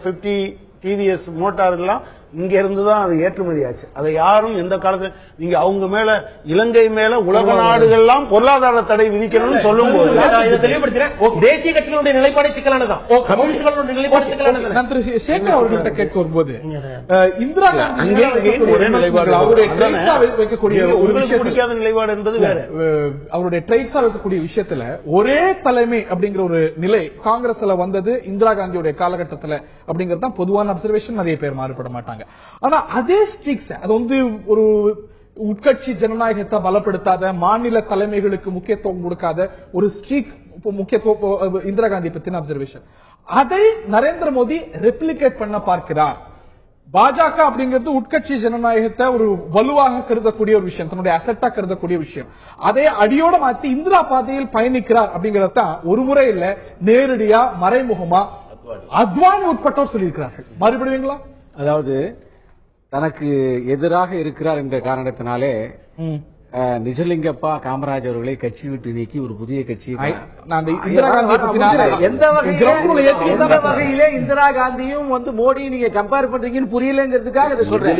Speaker 4: 50 TVS மோட்டார் எல்லாம் இங்க இருந்துதான் அது ஏற்றுமதி ஆச்சு. அதை யாரும் எந்த காலத்துல நீங்க அவங்க மேல, இலங்கை மேல உலக நாடுகள்லாம் பொருளாதார தடை விதிக்கணும்னு சொல்லும் போது
Speaker 2: தேசிய கட்சிகளுடைய நிலைப்பாடு சிக்கலானதான், கம்யூனிஸ்டுகளுடைய நிலைப்பாடு சிக்கலானதான்
Speaker 1: அவர்கள்ட்ட கேட்க வரும்போது இந்திரா
Speaker 4: பிடிக்காத நிலைப்பாடு என்பது வேற.
Speaker 1: அவருடைய ட்ரைட்ஸா வைக்கக்கூடிய விஷயத்துல ஒரே தலைமை அப்படிங்கிற ஒரு நிலை காங்கிரஸ்ல வந்தது இந்திரா காந்தியுடைய காலகட்டத்தில் அப்படிங்கிறது தான் பொதுவான அப்சர்வேஷன். நிறைய பேர் மாறுபட மாட்டாங்க. ஆனா அதே ஸ்ட்ரிக்ஸ் அது வந்து ஒரு உட்கட்சி ஜனநாயகத்தை பலப்படுத்தாத, மாநில தலைமைகளுக்கு முக்கியத்துவம் கொடுக்காத ஒரு ஸ்ட்ரிக் முக்கியத்துவம் இந்திரா காந்தி பத்தின அப்சர்வேஷன். அதை நரேந்திர மோடி ரெப்ளிகேட் பண்ண பார்க்கிறார். பாஜக அப்படிங்கிறது உட்கட்சி ஜனநாயகத்தை ஒரு வலுவாக கருதக்கூடிய ஒரு விஷயம், தன்னுடைய அசட்டா கருதக்கூடிய விஷயம். அதே அடியோட மாத்தி இந்திரா பாதையில் பயணிக்கிறார் அப்படிங்கறதான் ஒரு முறை இல்ல, நேரடியா மறைமுகமா அத்வானி உட்பட்டோர் சொல்லியிருக்கிறார்கள். மறுபடியுங்களா?
Speaker 3: அதாவது தனக்கு எதிராக இருக்கிறார் என்ற காரணத்தினாலே நிஜலிங்கப்பா காமராஜ் அவர்களை கட்சி விட்டு நீக்கி ஒரு புதிய கட்சி
Speaker 6: எந்த வகையிலே இந்திரா காந்தியும் வந்து மோடி நீங்க கம்பேர் பண்றீங்கன்னு புரியலங்கிறதுக்காக இதை சொல்றேன்.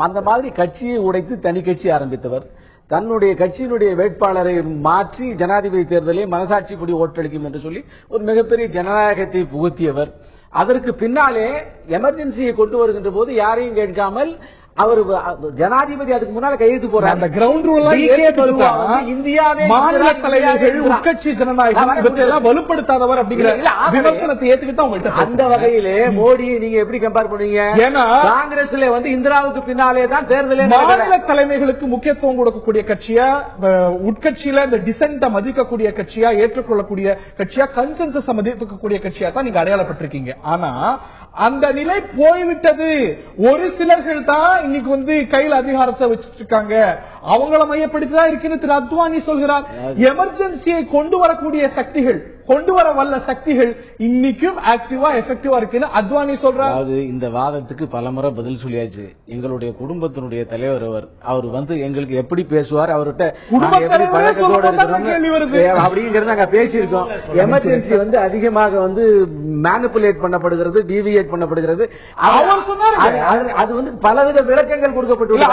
Speaker 6: அந்த மாதிரி கட்சியை உடைத்து தனி கட்சி ஆரம்பித்தவர், தன்னுடைய கட்சியினுடைய வேட்பாளரை மாற்றி ஜனாதிபதி தேர்தலில் மனசாட்சிப்படி ஓட்டளிக்கும் என்று சொல்லி ஒரு மிகப்பெரிய ஜனநாயகத்தை புகுத்தியவர். அதற்கு பின்னாலே எமர்ஜென்சியை கொண்டு வருகின்ற போது யாரையும் கேட்காமல் அவர் ஜனாதிபதி அதுக்கு முன்னால கையெழுத்து போறார்.
Speaker 1: அந்த கிரவுண்ட் ரூல்
Speaker 6: இந்தியாவே
Speaker 1: மாநில தலைவர்கள் உட்கட்சி ஜனநாயகம் வலுப்படுத்தாதவர் அப்படிங்கிற விமர்சனத்தை ஏத்துக்கிட்டு அவங்கள்ட்ட
Speaker 6: அந்த வகையிலே மோடியை நீங்க எப்படி கம்பேர் பண்ணுவீங்க? ஏன்னா காங்கிரஸ்ல வந்து இந்திராவுக்கு பின்னாலே தான் தேர்தலே.
Speaker 1: மாநில தலைமைகளுக்கு முக்கியத்துவம் கொடுக்கக்கூடிய கட்சியா, உட்கட்சியில இந்த டிசென்ட மதிக்கக்கூடிய கட்சியா, ஏற்றுக்கொள்ளக்கூடிய கட்சியா, கன்சென்சஸ் மதிக்கக்கூடிய கட்சியா தான் நீங்க அடையாளப்பட்டிருக்கீங்க. ஆனா அந்த நிலை போய்விட்டது. ஒரு சிலர்கள் தான் இன்னைக்கு வந்து கையில் அதிகாரத்தை வச்சிட்டு இருக்காங்க, அவங்கள மையப்படுத்தி தான் இருக்குன்னு திரு அத்வானி சொல்கிறார். எமர்ஜென்சியை கொண்டு வரக்கூடிய சக்திகள், கொண்டு வர வல்ல சக்திகள் இன்னைக்கும் ஆக்டிவா எஃபெக்டிவா இருக்குன்னு அத்வானி சொல்றார்.
Speaker 3: அதாவது இந்த வாதத்துக்கு பலமுறை பதில் சொல்லியாச்சு. எங்களுடைய குடும்பத்தினுடைய தலைவர் அவர் வந்து எங்களுக்கு எப்படி பேசுவார், அவர்கிட்ட
Speaker 6: அப்படிங்கறத நாங்க பேசியிருக்கோம். எமர்ஜென்சி வந்து அதிகமாக வந்து மேனிபுலேட் பண்ணப்படுகிறது, டீவியேட் பண்ணப்படுகிறது. அவர் சொன்னார் அது வந்து பலவித விளக்கங்கள் கொடுக்கப்பட்டுள்ளது.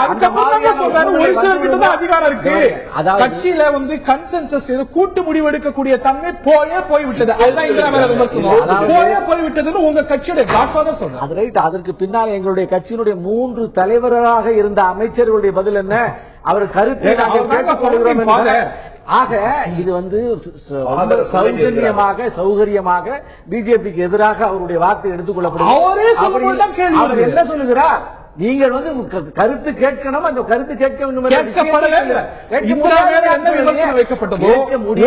Speaker 1: அதிகாரம் இருக்கு, கட்சியில வந்து கன்சென்சஸ் கூட்டு முடிவெடுக்கக்கூடிய தன்மை போய்விட்டது. போய்விட்டதுன்னு உங்க கட்சியுடைய சொல்றேன்.
Speaker 6: அதற்கு பின்னால் எங்களுடைய கட்சியினுடைய 3 தலைவராக இருந்த அமைச்சர்களுடைய பதில் என்ன? அவர் கருத்து ஆக இது வந்து சௌகரியமாக பிஜேபிக்கு எதிராக அவருடைய வார்த்தை எடுத்துக் கொள்ளப்படும். அவர் என்ன சொல்லுகிறார்? நீங்கள் வந்து கருத்து கேட்கணும், அந்த கருத்து கேட்க வேண்டும்
Speaker 1: வைக்கப்பட்டதோ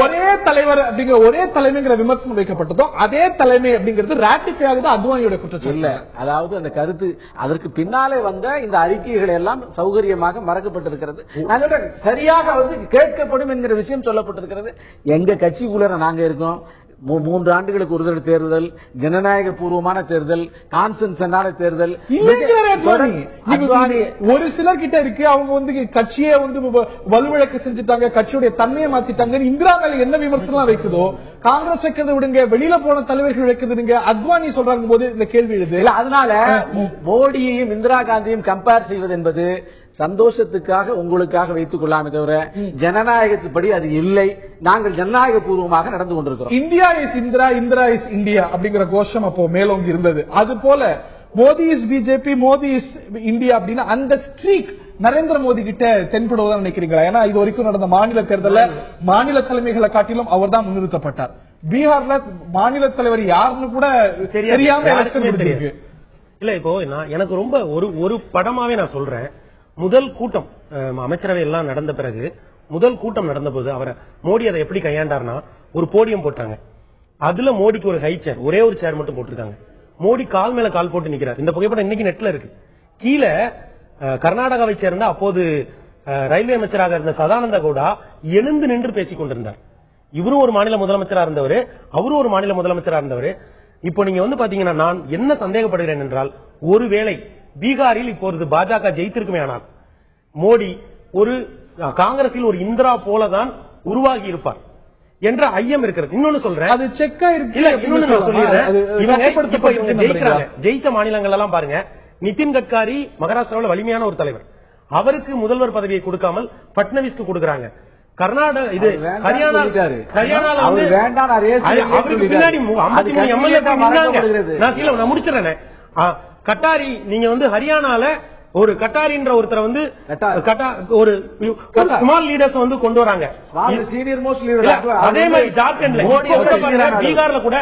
Speaker 1: ஒரே தலைவர் அப்படிங்கிற ஒரே தலைமைங்கிற விமர்சனம் வைக்கப்பட்டதோ அதே தலைமை அப்படிங்கிறது ராட்டிஃபை ஆகுது அத்வானியோட குற்றம் இல்ல.
Speaker 6: அதாவது அந்த கருத்து அதற்கு பின்னாலே வந்த இந்த அறிக்கைகள் எல்லாம் சௌகரியமாக மறக்கப்பட்டிருக்கிறது. சரியாக வந்து கேட்கப்படும் என்கிற விஷயம் சொல்லப்பட்டிருக்கிறது. எங்க கட்சிக்குள்ள நாங்க இருக்கோம். 3 ஆண்டுகளுக்கு ஒரு தடவை தேர்தல், ஜனநாயக பூர்வமான தேர்தல், கான்சென்சஸான தேர்தல்.
Speaker 1: ஒரு சிலர் கிட்ட இருக்கு, அவங்க வந்து கட்சியை வந்து வலுவிழக்க செஞ்சுட்டாங்க, கட்சியுடைய தன்மையை மாத்திட்டாங்க. இந்திரா மேல என்ன விமர்சனம் வைக்குதோ காங்கிரஸ் வைக்கிறது விடுங்க, வெளியில போன தலைவர்கள் வைக்கிறதுங்க, அத்வானி சொல்றாங்க போது இந்த கேள்வி எழுது.
Speaker 6: அதனால மோடியையும் இந்திரா காந்தியும் கம்பேர் செய்வது என்பது சந்தோஷத்துக்காக உங்களுக்காக வைத்துக் கொள்ளாமே தவிர ஜனநாயகத்துப்படி அது இல்லை. நாங்கள் ஜனநாயக பூர்வமாக நடந்து கொண்டிருக்கிறோம்.
Speaker 1: India is Indira, Indira is India அப்படிங்கிற கோஷம் அப்போ மேலோங்கி இருந்தது. அது போல Modi is BJP, Modi is India அப்படின்னு அந்த ஸ்ட்ரீக் நரேந்திர மோடி கிட்ட தென்படுவதா நினைக்கிறீங்களா? ஏன்னா இது வரைக்கும் நடந்த மாநில தேர்தலில் மாநில தலைமைகளை காட்டிலும் அவர் தான் முன்னிறுத்தப்பட்டார். பீகார்ல மாநில தலைவர் யாருன்னு கூட தெரியாம எலெக்ஷன் நடந்திருக்கு.
Speaker 2: இல்ல இப்போ எனக்கு ரொம்ப ஒரு படமாவே நான் சொல்றேன். முதல் கூட்டம் அமைச்சரவை எல்லாம் நடந்த பிறகு முதல் கூட்டம் நடந்த போது அவரை மோடி அதை எப்படி கையாண்டார்னா, ஒரு போடியம் போட்டாங்க. அதுல மோடிக்கு ஒரு ஹை சேர், ஒரே ஒரு சேர் மட்டும் போட்டிருக்காங்க. மோடி கால் மேல கால் போட்டு நிக்கிறார். இந்த புகைப்படம் இன்னைக்கு நெட்ல இருக்கு. கீழே கர்நாடகாவை சேர்ந்த அப்போது ரயில்வே அமைச்சராக இருந்த சதானந்த கவுடா எழுந்து நின்று பேசிக் கொண்டிருந்தார். இவரும் ஒரு மாநில முதலமைச்சரா இருந்தவர், அவரும் ஒரு மாநில முதலமைச்சரா இருந்தவர். இப்போ நீங்க வந்து பாத்தீங்கன்னா, நான் என்ன சந்தேகப்படுகிறேன் என்றால், ஒருவேளை பீகாரில் இப்பொழுது பாஜக ஜெயித்திருக்குமே ஆனால் மோடி ஒரு காங்கிரஸில் ஒரு இந்திரா போலதான் உருவாகி இருப்பார் என்ற ஐயம் இருக்கிறது. இன்னொன்னு சொல்றேன், அது செக்கா இருக்கு. ஜெயித்த மாநிலங்கள் எல்லாம் பாருங்க. நிதின் கட்காரி மகாராஷ்டிராவில் வலிமையான ஒரு தலைவர், அவருக்கு முதல்வர் பதவியை கொடுக்காமல் பட்னவிஸ்க்கு கொடுக்கறாங்க. கர்நாடகா இது ஹரியானா பின்னாடி 53 எம்எல்ஏ நான் முடிச்சிடறேன். கட்டாரி நீங்க வந்து ஹரியானால ஒரு கட்டாரின்ற ஒருத்தரை வந்து ஒரு ஸ்மால் லீடர்ஸ் வந்து கொண்டு வராங்க.
Speaker 6: Senior most leader.
Speaker 2: அதே மாதிரி ஜார்க்கண்ட்ல பீகார்ல கூட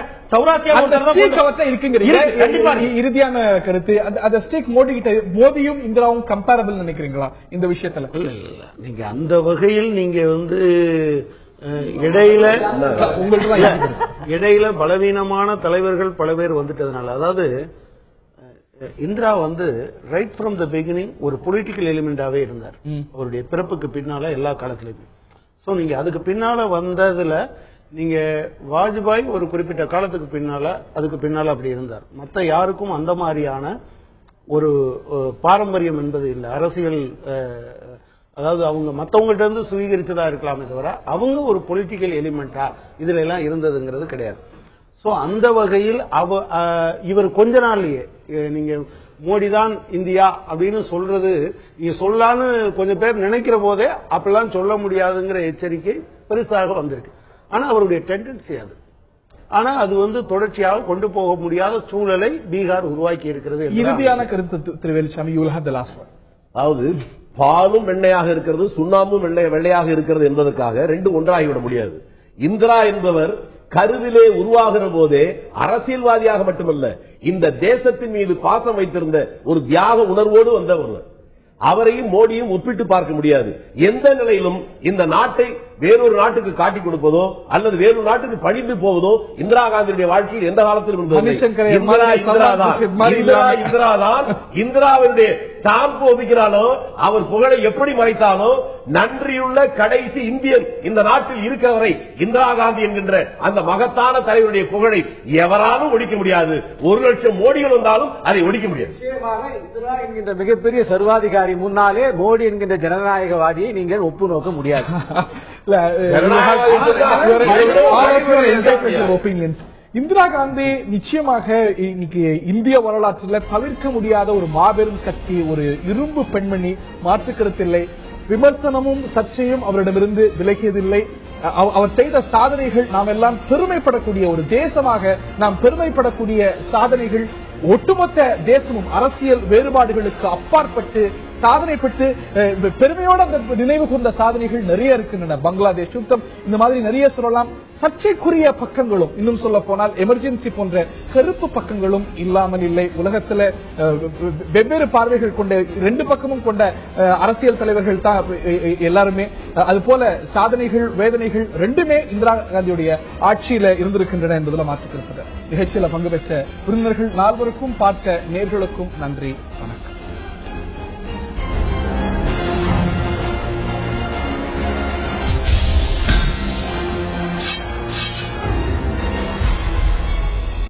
Speaker 1: இறுதியான கருத்து அந்த ஸ்டேக் மோடி கிட்ட மோடியும் இந்திராவும் கம்பேரபிள் நினைக்கிறீங்களா இந்த விஷயத்துல?
Speaker 4: நீங்க அந்த வகையில் நீங்க வந்து இடையில பலவீனமான தலைவர்கள் பல பேர் வந்துட்டதுனால, அதாவது இந்திரா வந்து ரைட் ஃப்ரம் த பிகினிங் ஒரு பொலிட்டிக்கல் எலிமெண்டாவே இருந்தார். அவருடைய பிறப்புக்கு பின்னால எல்லா காலத்திலுமே. சோ நீங்க அதுக்கு பின்னால வந்ததுல நீங்க வாஜ்பாய் ஒரு குறிப்பிட்ட காலத்துக்கு பின்னால அதுக்கு பின்னால அப்படி இருந்தார். மத்த யாருக்கும் அந்த மாதிரியான ஒரு பாரம்பரியம் என்பது இல்லை. அரசியல் அதாவது அவங்க மத்தவங்கள்ட்ட இருந்து சுவீகரிச்சதா இருக்கலாமே தவிர அவங்க ஒரு பொலிட்டிக்கல் எலிமெண்டா இதுல எல்லாம் இருந்ததுங்கிறது கிடையாது. சோ அந்த வகையில் இவர் கொஞ்ச நாள்லயே நீங்க மோடி தான் இந்தியா அப்படின்னு சொல்றது நீங்க சொல்லான்னு கொஞ்சம் பேர் நினைக்கிற போதே அப்பெல்லாம் சொல்ல முடியாதுங்கிற எச்சரிக்கை பெருசாக வந்திருக்கு. ஆனா அவருடைய டெண்டன்சி அது. ஆனா அது வந்து தொடர்ச்சியாக கொண்டு போக முடியாத சூழலை பீகார் உருவாக்கி இருக்கிறது.
Speaker 1: இறுதியான கருத்து Thiru Veluchami, you will have the last one.
Speaker 5: அதாவது பாலும் வெண்ணையாக இருக்கிறது, சுண்ணாம்பும் வெள்ளையாக இருக்கிறது என்பதற்காக ரெண்டு ஒன்றாகிவிட முடியாது. இந்திரா என்பவர் கருவிலே உருவாகிற போதே அரசியல்வாதியாக மட்டுமல்ல, இந்த தேசத்தின் மீது பாசம் வைத்திருந்த ஒரு தியாக உணர்வோடு வந்த ஒருவர். அவரையும் மோடியும் ஒப்பிட்டு பார்க்க முடியாது. எந்த நிலையிலும் இந்த நாட்டை வேறொரு நாட்டுக்கு காட்டிக் கொடுப்பதோ அல்லது வேறொரு நாட்டுக்கு பணிந்து போவதோ இந்திரா காந்தியுடைய வாழ்க்கையில் எந்த காலத்திலும் இந்திராவுடைய ஸ்டாம்பு ஒதுக்கிறானோ, அவர் புகழை எப்படி மறைத்தானோ, நன்றியுள்ள கடைசி இந்தியன் இந்த நாட்டில் இருக்கிறவரை இந்திரா காந்தி என்கின்ற அந்த மகத்தான தலைவருடைய புகழை எவராலும் ஒழிக்க முடியாது. 1,00,000 மோடிகள் வந்தாலும் அதை ஒழிக்க முடியாது.
Speaker 6: இந்திரா என்கின்ற மிகப்பெரிய சர்வாதிகாரி முன்னாலே மோடி என்கின்ற ஜனநாயகவாதியை நீங்கள் ஒப்பு நோக்க முடியாது.
Speaker 1: இந்திரா காந்தி நிச்சயமாக இன்னைக்கு இந்திய வரலாற்றில் தவிர்க்க முடியாத ஒரு மாபெரும் சக்தி, ஒரு இரும்பு பெண்மணி, மாற்றுக்கருத்தில்லை. விமர்சனமும் சர்ச்சையும் அவரிடமிருந்து விலகியதில்லை. அவர் செய்த சாதனைகள் நாம் எல்லாம் பெருமைப்படக்கூடிய ஒரு தேசமாக நாம் பெருமைப்படக்கூடிய சாதனைகள். ஒட்டுமொத்த தேசமும் அரசியல் வேறுபாடுகளுக்கு அப்பாற்பட்டு சாதனை பெற்று பெருமையோடு அந்த நினைவு கூர்ந்த சாதனைகள் நிறைய இருக்கின்றன. பங்களாதேஷ் யுத்தம், இந்த மாதிரி நிறைய சொல்லலாம். சர்ச்சைக்குரிய பக்கங்களும், இன்னும் சொல்ல போனால் எமர்ஜென்சி போன்ற கருப்பு பக்கங்களும் இல்லாமல் இல்லை. உலகத்தில் வெவ்வேறு பார்வைகள் கொண்ட, ரெண்டு பக்கமும் கொண்ட அரசியல் தலைவர்கள் தான் எல்லாருமே. அதுபோல சாதனைகள் வேதனைகள் ரெண்டுமே இந்திரா காந்தியுடைய ஆட்சியில இருந்திருக்கின்றன என்பதில் மாற்றுக்கிறது. நிகழ்ச்சியில பங்கு பெற்ற விருந்தினர்கள் நால்வருக்கும், பார்த்த நேர்களுக்கும் நன்றி, வணக்கம்.